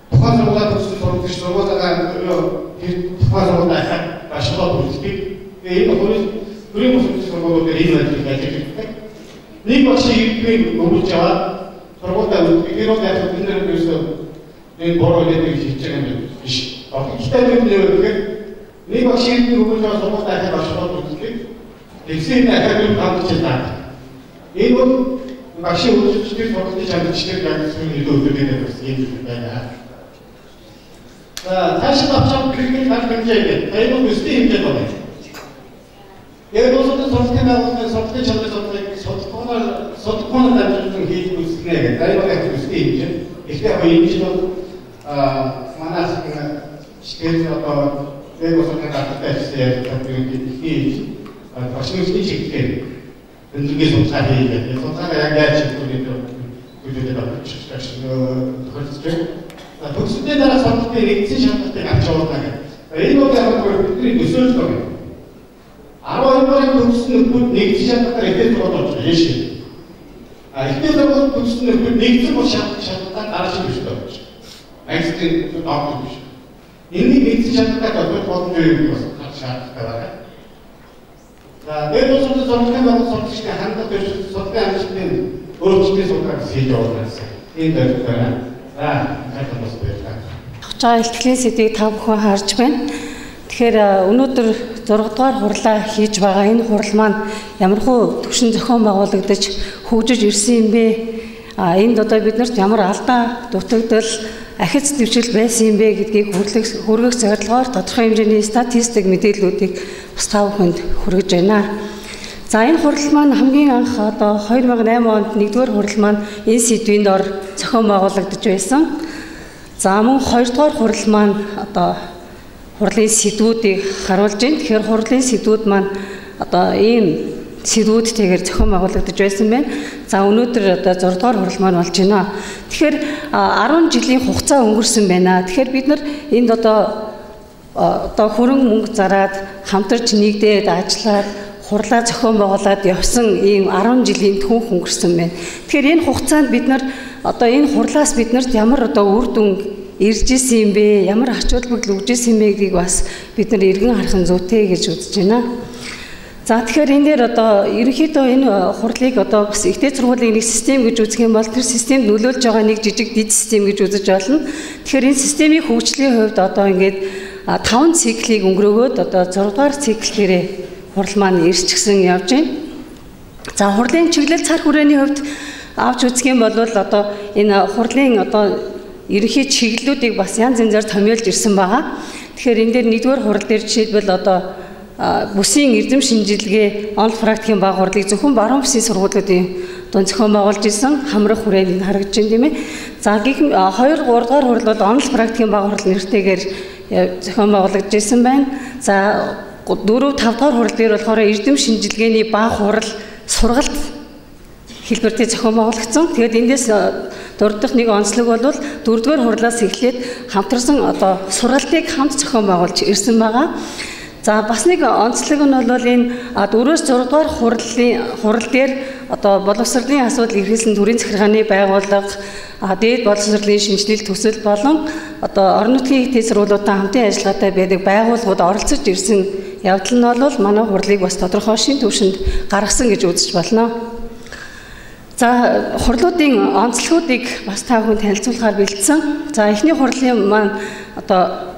Тухайн сургуулиуд төгссөн сургуулийн сургуулиугаа тухайн сургуулиудаа ашиглаад үлддэг. Тэгээд энэ төрийн боловсролын сургуулиуд энэ ажлыг ажилладаг. Нэг багшийн иргэдийг өгүүлж аваад сургуультай үлддэг. Тэр бол яг энэ дээр ерөөсөө энэ бороо гэдэг хийж байгаа юм биш. Ихтэй нэг нэг багш иргэдийг өгүүлж аваад сургуультай ахад ашиглаад үлддэг. Тэгсэн ахад хамтж байгаа. Энэ бол багшийн өгүүлжтэй сургуулийн чанарчдыг яг зөвхөн илүү өдөргээд байсан юм байна. Цааш авчаад гэрэл хар хэмжээ гэдэг. Энэ нь өсвийн хэмжээ байна. Дээд боловсролын сургалтын байгууллагын сургалтын чанарын судалгаанаар дамжуулан хийж үзснэ гэдэг. Дайвагт өсвийн хэмжээ. Гэхдээ энэ жил бол манаас шийдэл одоо дээд боловсролын гадагтай ажилласан яг хийж багшийн чиглэлээр өндөгийн судалгаа хийгээд судалгаа яг яаж хийх тохиолдож байна. Төгсөлтийн дараа судалтын нэгдсэн шаардлагыг авч явуулна гэдэг. Энэ бол яг бидний төсөөлөл байна. 12 дугаар төгссөн нөхөд нэгдсэн шаардлагаар эдгээр болж байна шээ. Эдгээр бол төгссөн нөхөд нэгдсэн бол шаардлагаар дараа шиг биш байна. Магистрийн доктор биш. Энэ нэгдсэн шаардлагаар доктор боломж юу бас шаардлагатай байна. За дээд боловсролын сургалтын байгууллагын судалгаачдын хандлага төвч судалгааны амжилтын өөрчлөлтийн судалгааг хийж явуулна гэсэн. Энэ дээр байна. Тогтж байгаа ихтгэлийн сэдвийг та бүхэн харж байна. Тэгэхээр өнөөдөр 6 дугаар хурлаа хийж байгаа энэ хурал маань ямархуу түвшин зохион байгуулагдаж хөгжиж ирсэн юм бэ? Энд одоо биднэрт ямар алдаа, дутагдал, ахиц дэвшил байсан юм бэ гэдгийг хүргэх зорилгоор тодорхой хэмжээний статистик мэдээллүүдийг бас та бүхэнд хүргэж байна. За энэ хурал маань хамгийн анх одоо 2008 онд 1-р хурал маань энэ сэдвийн дор зохион байгуулагдаж байсан. За мөн 2-р хурал маань одоо хурлын сэдвүүдийг харуулж байна. Тэгэхээр хурлын сэдвүүд маань одоо ийм сэдвүүдтэйгээр зохион байгуулагдаж байсан байна. За өнөөдөр одоо 6-р хурал маань болж байна. Тэгэхээр 10 жилийн хугацаа өнгөрсөн байна. Тэгэхээр бид нар энд одоо хөрөнгө мөнгө зараад хамтарч нэгдээд ажиллаад хурлаа зохион байгуулад явсан ийм 10 жилийн түүх өнгөрсөн байна. Тэгэхээр энэ хугацаанд бид нар одоо энэ хурлаас биднэрт ямар одоо үр дүн ирж исэн юм бэ? Ямар ач холбогдол өгж исэн юм бэ гэдгийг бас бид нар эргэн харах нь зүйтэй гэж үзэж байна. За тэгэхээр энэ дээр одоо ерөнхийдөө энэ хурлыг одоо бас ихтэй сургуулийн нэг систем гэж үзэх юм бол тэр системд нөлөөлж байгаа нэг жижиг дид систем гэж үзэж болно. Тэгэхээр энэ системийн хөгжлийн хувьд одоо ингээд 5 циклийг өнгөрөөгөөд одоо 6 дугаар циклээрээ хурал маань ирчихсэн явж байна. За хурлын чиглэл цар хүрээний хувьд авч үзэх юм бол одоо энэ хурлын одоо ерөнхий чиглэлүүдийг бас янз янзаар томьёолж ирсэн байгаа. Тэгэхээр энэ дээр 1-р хурал дээр жишээлбэл одоо бүсийн эрдэм шинжилгээ онл практикийн баг хурлыг зөвхөн баруун бүсийн сургуулиудын одоо зохион байгуулж исэн хамрах хүрээнд харагдаж байна тийм ээ. За 2-3 дугаар хурал бол онл практикийн баг хурал нэртэйгээр зохион байгуулагдж исэн байна. За 4-5 дугаар хурал дээр болохоор эрдэм шинжилгээний баг хурал сургалт хэлбэртэй зохион байгуулагдсан. Тэгээд эндээс дурдах нэг онцлог бол 4-р хурлаас эхлээд хамтарсан одоо сургалтыг хамт зохион байгуулж ирсэн байгаа. За бас нэг онцлог нь бол энэ 4-өөс 6 дугаар хурал дээр одоо боловсролын асуудал эрхэлсэн төрийн захиргааны байгууллага, дээд боловсролын шинжилэл төсөл болон одоо орон нутгийн ихтэй сургуулиудаа хамтын ажиллагаатай байдаг байгууллагууд оролцож ирсэн явдал нь бол манай хурлыг бас тодорхой шин түвшинд гаргасан гэж үзэж болно. За хурлуудын онцлогуудыг бас та бүхэнд танилцуулахаар бэлдсэн. За эхний хурлын маань одоо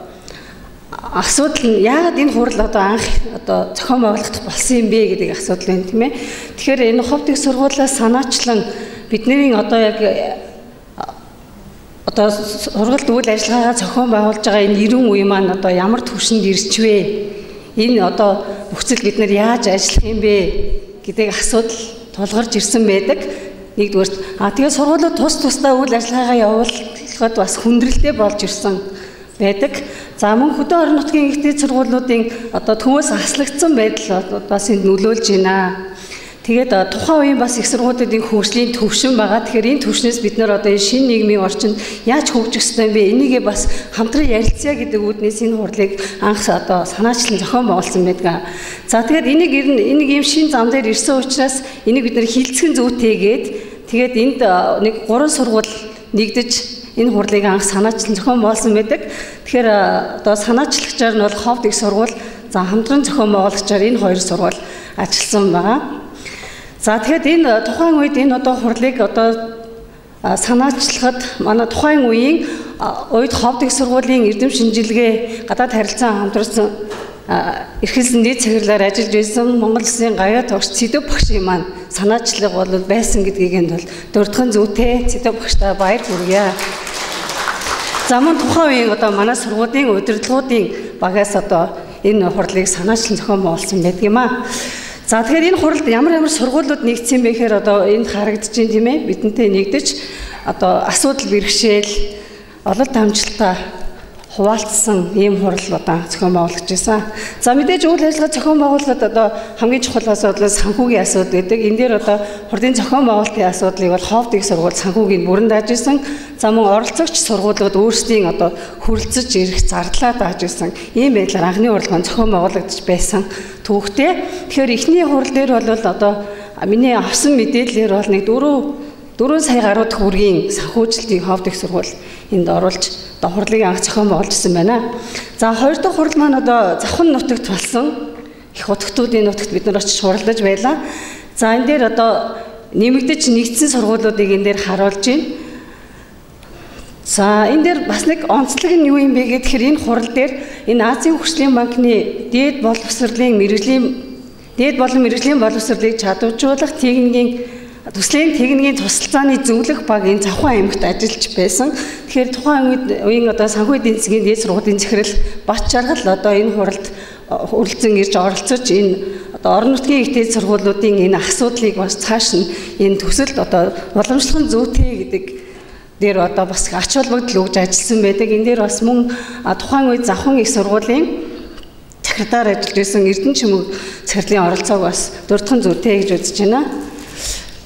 асуудал нь яагаад энэ хурал одоо анх одоо зохион байгуулагдах болсон юм бэ гэдэг асуудал байна тийм ээ. Тэгэхээр энэ ховд их сургуулиас санаачлан бидний одоо яг одоо сургалт үйл ажиллагаагаа зохион байгуулж байгаа энэ 90 үе маань одоо ямар түвшинд ирчвэ? Энэ одоо нөхцөл бид нар яаж ажиллах юм бэ гэдэг асуудал тулгарч ирсэн байдаг. Нэгдүгээр тэгээд сургуулиуд тусдаа үйл ажиллагаагаа явуулахад бас хүндрэлтэй болж ирсэн байдаг. За мөн хөдөө орон нутгийн ихтэй сургуулиудын одоо төвөөс аслагдсан байдал бас энд нөлөөлж байна. Тэгээд тухайн үеийн бас их сургуулиудын хөгжлийн төвшин байгаа. Тэгэхээр энэ төвшнөөс бид нар одоо энэ шинэ нийгмийн орчинд яаж хөгжих ёстой юм бэ? Энийгээ бас хамтран ярилцъя гэдэг үүднээс энэ хурлыг анх одоо санаачлан зохион байгуулсан байдаг. За тэгээд энийг ийм шинэ зам дээр ирсэн учраас энийг бид нар хилцхэн зүйтэйгээд тэгээд энд нэг 3 сургууль нэгдэж энэ хурлыг анх санаачлан зохион байгуулсан байдаг. Тэгэхээр одоо санаачлагчаар нь бол ховд их сургууль, за хамтран зохион байгуулагчаар энэ 2 сургууль ажилласан байгаа. За тэгэхэд энэ тухайн үед энэ одоо хурлыг одоо санаачлахад манай тухайн үеийн үед ховд их сургуулийн эрдэм шинжилгээ гадаад харилцаа хамтарсан эрхэлсэн дээд цагирлаар ажиллаж байсан Монгол Улсын гавьяа тогтч Цэдэв багшийн маань санаачлага бол байсан гэдгийг нь бол дурдхан зүйтэй Цэдэв багштаа баяр хүргье. За мөн тухайн үеийн одоо манай сургуулийн удирдлагуудын багаас одоо энэ хурлыг санаачлан зохион байгуулсан байдаг юм аа. За тэгэхээр энэ хуралд ямар сургуулиуд нэгдсэн бэ гэхээр одоо энд харагдаж байна тийм ээ. Бидэнтэй нэгдэж одоо асуудал бэрхшээл ололт амжилтаа хуваалцсан ийм хурал одоо зохион байгуулагдаж байсан. За мэдээж үйл ажиллагаа зохион байгуулахад одоо хамгийн чухал асуудал санхүүгийн асуудал гэдэг. Энэ дээр одоо хурлын зохион байгуулалтын асуудлыг бол ховд их сургууль санхүүгийн бүрэн дааж исэн. За мөн оролцогч сургуулиуд өөрсдийн одоо хүрэлцэж ирэх зардлаа дааж исэн. Ийм байдлаар анхны урлагаан зохион байгуулагдаж байсан түүхтэй. Тэгэхээр эхний хурал дээр бол одоо миний авсан мэдээлэлээр бол нэг 4 сая гаруй төгрөгийн санхүүжилтийг ховд их сургууль энд оруулж одоо хурлыг анх зохион байгуулжсэн байна. За хоёр дахь хурал маань одоо завхан нутагт болсон их утгатуудын нутагт бид нар очиж хуралдаж байлаа. За энэ дээр одоо нэмэгдэж нэгдсэн сургуулиудыг энэ дээр харуулж байна. За энэ дээр бас нэг онцлог нь юу юм бэ гэхээр энэ хурал дээр энэ Азийн хөгжлийн банкны дээд боловсролын мэргэжлийн боловсролыг чадваржуулах техникийн төслийн техникийн тусалцааны зөвлөх баг энэ Завхан аймагт ажиллаж байсан. Тэгэхээр тухайн үеийн одоо санхүү эдийн засгийн дээд сургуулийн захирал Бат Жаргал одоо энэ хуралд хүрэлцэн ирж оролцож энэ одоо орон нутгийн их дээд сургуулиудын энэ асуудлыг бас цааш нь энэ төсөлд одоо уламжлалын зүйтэй гэдэг дээр одоо бас ач холбогдол өгж ажилласан байдаг. Энэ дээр бас мөн тухайн үед Завхан их сургуулийн захиралаар ажиллаж байсан Эрдэнэ чимэг захирлын оролцоог бас дурдхан зүйтэй гэж үзэж байна.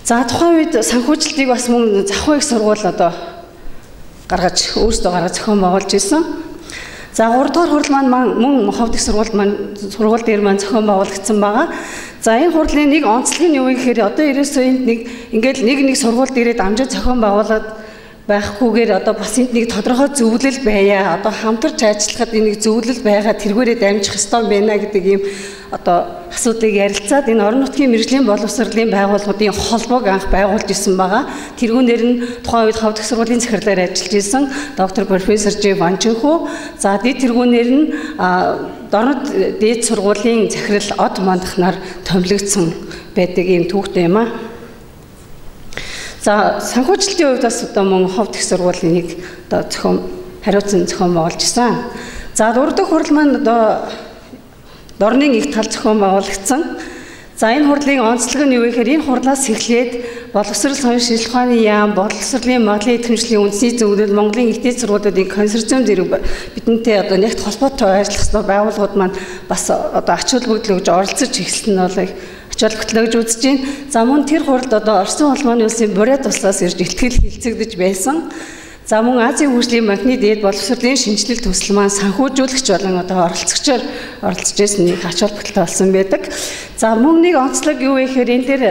За тухайн үед санхүүжилтийг бас мөн Завхан их сургууль одоо өөрсдөө гаргаж зохион байгуулж ирсэн. За 3 дугаар хурал маань мөн ховд их сургууль дээр маань зохион байгуулагдсан байгаа. За энэ хурлын нэг онцлог нь юу вэ гэхээр одоо ерөөсөө энд нэг сургууль дээрээ дамжиж зохион байгуулад байхгүйгээр одоо бас энд нэг тодорхой зөвлөл байя. Одоо хамтарч ажиллахад энийг зөвлөл байгаа тэргүүрээ дамжих ёстой байна гэдэг ийм одоо асуудлыг ярилцаад энэ орон нутгийн мэргэжлийн боловсролын байгууллагуудын холбоог анх байгуулж исэн байгаа. Тэргүүнээр нь тухайн үед ховд их сургуулийн захирлаар ажиллаж исэн доктор профессор Ж Ванчинхүү. За дээд тэргүүнээр нь дорнод дээд сургуулийн захирал Од Мандахнаар томилогдсон байдаг ийм түүхтэй юм аа. За санхүүжилтийн хувьд бас одоо мөн ховд их сургуулийн нэг одоо хариуцсан зохион байгуулж исэн. За 4 дахь хурал маань одоо дорны их тал зохион байгуулагдсан. За энэ хурлын онцлог нь юу вэ гэхээр энэ хурлаас эхлээд боловсрол соёлын шинжилгээ ухааны яам, боловсролын магадлалын идэвхжлийн үндэсний зөвлөл, Монголын их дээд сургуулиудын консорциум зэрэг бидэнтэй одоо нэгт холбоотой ажиллах ёстой байгууллагууд маань бас одоо ач холбогдол өгж оролцож эхэлсэн нь бол ач холбогдол гэж үзэж байна. За мөн тэр хуралд одоо Орсын улманы улсын Бурят улсаас ирж ихтгэл хилцэгдэж байсан. За мөн Азийн хөгжлийн банкны дээд боловсролын шинжилэл төсөл маань санхүүжүүлэгч болон одоо оролцогчоор оролцож байсан нэг ач холбогдолтой болсон байдаг. За мөн нэг онцлог юу вэ гэхээр энэ дээр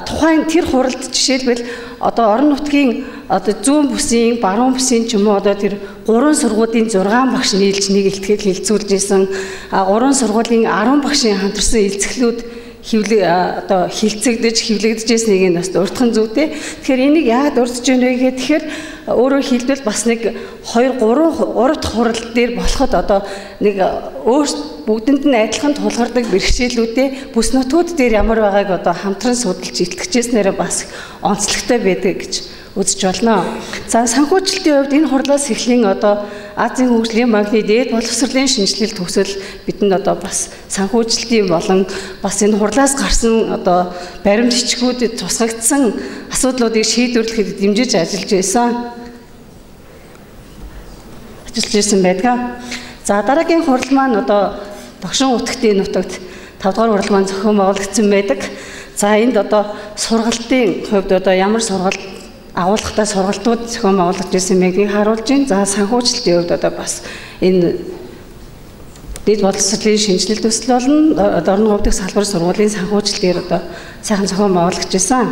тухайн тэр хуралд жишээлбэл одоо орон нутгийн одоо зүүн бүсийн, баруун бүсийн ч юм уу одоо тэр 3 сургуулийн 6 багш нийлж нэг ихтгэл хилцүүлж исэн. 3 сургуулийн 10 багшийн хамтарсан элцэглүүд одоо хилцэгдэж хэвлэгдэжсэнийг нь бас урдхан зүйтэй. Тэгэхээр энийг яагаад урдж байна вэ гэхээр тэгэхээр өөрөөр хэлбэл бас нэг 2 3 дахь хурал дээр болоход одоо нэг бүгдэнд нь адилхан тулгардаг бэрхшээлүүдээ бүс нутгууд дээр ямар байгааг одоо хамтран судалж илтгэжсэнээр бас онцлогтой байдаг гэж үзэж болно. За санхүүжилтийн хувьд энэ хурлаас эхлэн одоо Азийн хөгжлийн банкны дээд боловсролын шинжилэл төсөл бидэнд одоо бас санхүүжилтийн болон бас энэ хурлаас гарсан одоо баримт бичгүүдэд тусгагдсан асуудлуудыг шийдвэрлэхэд дэмжиж ажиллаж байсан байдаг. За дараагийн хурал маань одоо Догшин утгтын нутагт 5 дугаар хурал маань зохион байгуулагдсан байдаг. За энд одоо сургалтын хувьд одоо ямар сургалт агуулгатай сургалтууд зохион байгуулагдаж байсан мэгнийг харуулж байна. За санхүүжилтийн хувьд одоо бас энэ дээд боловсролын шинжилэл төсөл болон орон хувьдах салбар сургуулийн санхүүжилтээр одоо сайхан зохион байгуулагдаж байсан.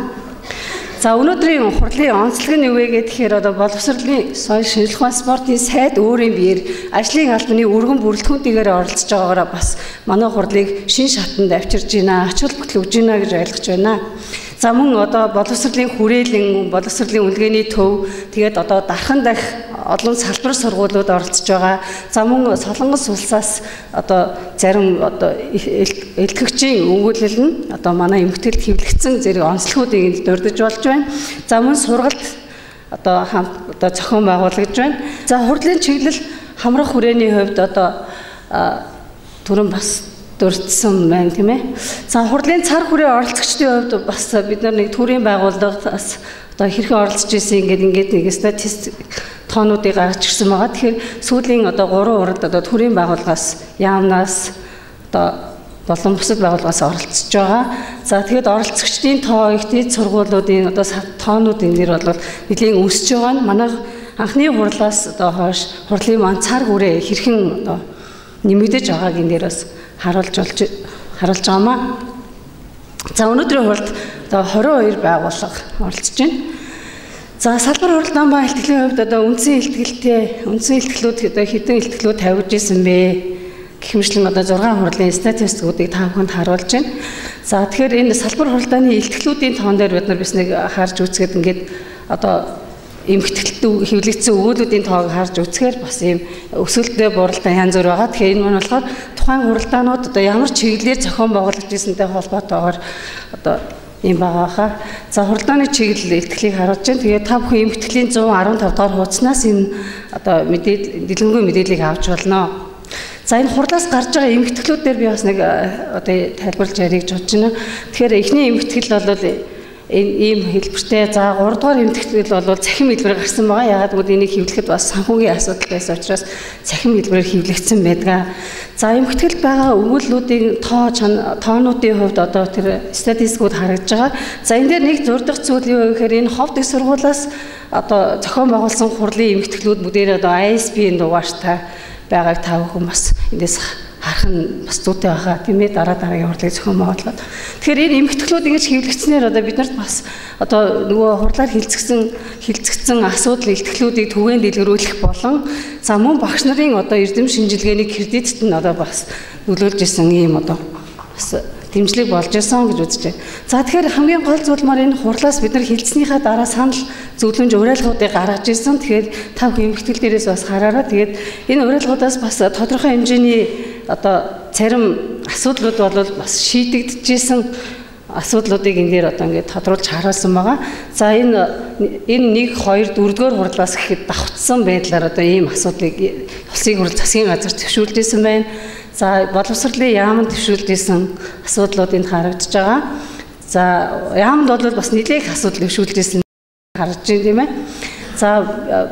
За өнөөдрийн хурлын онцлог нь юу вэ гэхээр одоо боловсролын соёл шинжилгээ ухааны спортын сайд өөрийн биеэр ажлын албаны өргөн бүрэлдэхүүнтэйгээр оролцож байгаагаараа бас манай хурлыг шин шатанд авчирж байна, ач холбогдол өгж байна гэж ойлгож байна. За мөн одоо боловсролын хүрээлэн, боловсролын үлгээний төв, тэгээд одоо дархан дах олон салбар сургуулиуд оролцож байгаа. За мөн Солонгос улсаас одоо зарим одоо элтгэгчийн өгүүлэл нь одоо манай эмгэтгэлд хэвлэгдсэн зэрэг онцлогуудыг энд дурдж болж байна. За мөн сургалт одоо хамт одоо зохион байгуулагдж байна. За хурлын чиглэл хамрах хүрээний хувьд одоо түрүүн бас дурдсан байна тийм ээ. За хурлын цар хүрээ оролцогчдын хувьд бас бид нар нэг төрийн байгууллагаас одоо хэрхэн оролцож ирсэн ингээд нэг статистик тоонуудыг гаргаж ирсэн байгаа. Тэгэхээр сүүлийн одоо 3 урд одоо төрийн байгууллагаас яамнаас одоо болон бусад байгууллагаас оролцож байгаа. За тэгэхэд оролцогчдын тоо их дээд сургуулиудын одоо тоонууд энэ дэр бол нэлийн өсөж байгаа нь манай анхны хурлаас одоо хойш хурлын маань цар хүрээ хэрхэн одоо нэмэгдэж байгааг энэ дээр бас харуулж байгаамаа. За өнөөдрийн хурлд одоо 22 байгууллага оролцож байна. За салбар хурлаан ба илтгэлийн хувьд одоо үндсэн илтгэлүүд одоо хэдэн илтгэлүүд тавьж исэн бэ гэх мэтлэн одоо 6 хурлын статистикуудыг та бүхэнд харуулж байна. За тэгэхээр энэ салбар хурлааны илтгэлүүдийн тоон дээр бид нар бас нэг харж үзгээд ингээд одоо эмгэтгэлд хэвлэгдсэн өгүүлбэрийн тоог харж үзэхээр бас ийм өсөлттэй буралдаан янз бүр байгаа. Тэгэхээр энэ нь болохоор тухайн хуралдаанууд одоо ямар чиглэлээр зохион байгуулагдж ирсэнтэй холбоотойгоор одоо ийм байгаа хаа. За хуралдааны чиглэл илтгэлийг харуулж байна. Тэгээд та бүхэн эмгэтгэлийн 115 дугаар хуудаснаас энэ одоо дэлгэнгүй мэдээллийг авч болно. За энэ хурлаас гарч байгаа эмгэтгэлүүд дээр би бас нэг одоо тайлбарлаж ярих гэж бодож байна. Тэгэхээр эхний эмгэтгэл бол энэ ийм хэлбэртэй. За 3 дугаар эмгэтгэл бол цахим хэлбэр гарсан байгаа. Ягаад гэвэл энийг хэвлэхэд бас санхүүгийн асуудал байсан учраас цахим хэлбэрээр хэвлэгдсэн байдаг. За эмгэтгэл байгаа өгүүлбэрүүдийн тоонуудын хувьд одоо тэр статистикууд харагдж байгаа. За энэ дээр нэг зурдах зүйл юу гэхээр энэ ховд их сургуулиас одоо зохион байгуулсан хурлын эмгэтгэлүүд бүгдээр одоо ISB-ийн дугаартай байгааг та бүхэн бас эндээс харах нь бас зүйтэй байгаа тийм ээ, дараагийн хурлыг зохион байгуулаад. Тэгэхээр энэ эмгэтгэлүүд ингэж хэвлэгдснээр одоо бид нарт бас одоо нөгөө хурлаар хилцэгдсэн асуудал илтгэлүүдийг түгээн дэлгэрүүлэх болон за мөн багш нарын одоо эрдэм шинжилгээний кредитэд нь одоо бас нөлөөлж исэн ийм одоо бас дэмжлэг болж исэн гэж үзэж байна. За тэгэхээр хамгийн гол зүйл маань энэ хурлаас бид нар хилцснийхаа дараа санал зөвлөмж уриалгуудыг гаргаж ирсэн. Тэгэхээр та бүхэн эмгэтгэл дээрээс бас хараараа. Тэгээд энэ уриалгуудаас бас тодорхой хэмжээний одоо зарим асуудлууд бол бас шийдэгдэжсэн асуудлуудыг энэ дээр одоо ингээд тодруулж харуулсан байгаа. За энэ 1, 2, 4-р хурлаас гэхэд давхцсан байдлаар одоо ийм асуудлыг улсын хурл засгийн газар зөвшөөрлж исэн байна. За боловсролын яамд төвшүүлжсэн асуудлууд энд харагдаж байгаа. За яамд бол бас нэлээх асуудал төвшүүлжсэн харагдаж байна тийм ээ. За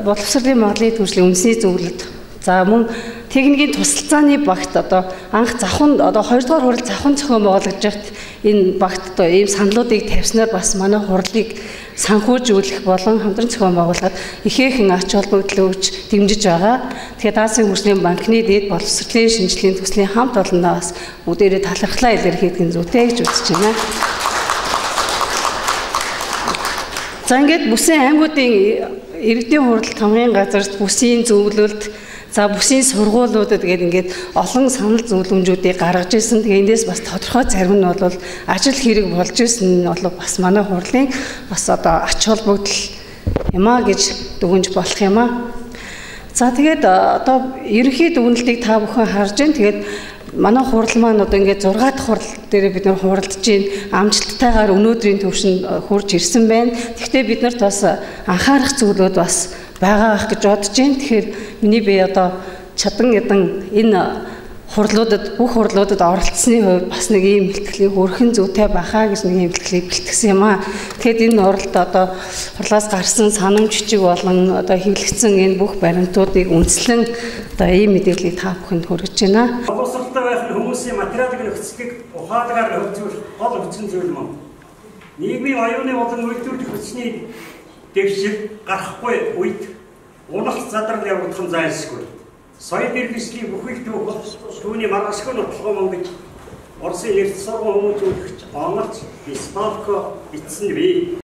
боловсролын Монголын төвшлийн үндэсний зөвлөлд за мөн техникийн тусалцааны багт одоо анх завхан одоо 2 дугаар хурал завхан зохион байгуулагдж байхад энэ багт одоо ийм саналуудыг тавьснаар бас манай хурлыг санхүүжүүлэх болон хамтран зохион байгуулахад ихээхэн ач холбогдол өгч дэмжиж байгаа. Тэгэхээр Даасан хөгжлийн банкны дээд боловсролын шинжилгээний төслийн хамт олонноос бүгдээрээ талархлаа илэрхийлэх нь зүйтэй гэж үзэж байна. За ингээд бүсийн аймагуудын иргэдийн хуралд хамгийн газарт бүсийн зөвлөлд за бүсийн сургуулиудад ингээд олон санал зөвлөмжүүдийг гаргаж ирсэн. Тэгээ эндээс бас тодорхой зарим нь бол ажил хэрэг болж ирсэн нь бол бас манай хурлын бас одоо ач холбогдол юм а гэж дүгнж болох юм а. За тэгээд одоо ерөнхий дүгнэлтийг та бүхэн харж байна. Тэгээд манай хурал маань одоо ингээд 6 дахь хурал дээр бид нар хуралдаж байна. Амжилттайгаар өнөөдрийн төвшөнд хурж ирсэн байна. Гэхдээ бид нарт бас анхаарах зүйлүүд бас байгаа гэж бодож байна. Тэгэхээр миний бие одоо чадан энэ хурлуудад бүх хурлуудад оролцсны хувьд бас нэг ийм бэлтгэлийг өрхөн зүйтэй бахаа гэж нэг ийм бэлтгэлийг бэлтгэсэн юм аа. Тэгэхээр энэ уралд одоо хурлаас гарсан санамж жижиг болон одоо хэвлэгдсэн энэ бүх баримтуудыг үндэслэн одоо ийм мэдээллийг та бүхэнд хүргэж байна. Боловсролтой байх нь хүмүүсийн материалын нөхцөлийг ухаалгаар хөгжүүлэх гол хүчин зүйл мөн. Нийгмийн оюуны болон үйлдвэрлэх хүчний дэвшил гарахгүй үед унах задрал явагдах нь зайлшгүй. Соёл иргэшлийн бүхэл түүний маргашгүй нотолгоо мөн гэж Оросын нэрт сургууль хүмүүжүүлэгч Онолч Испалко эцсэн бий.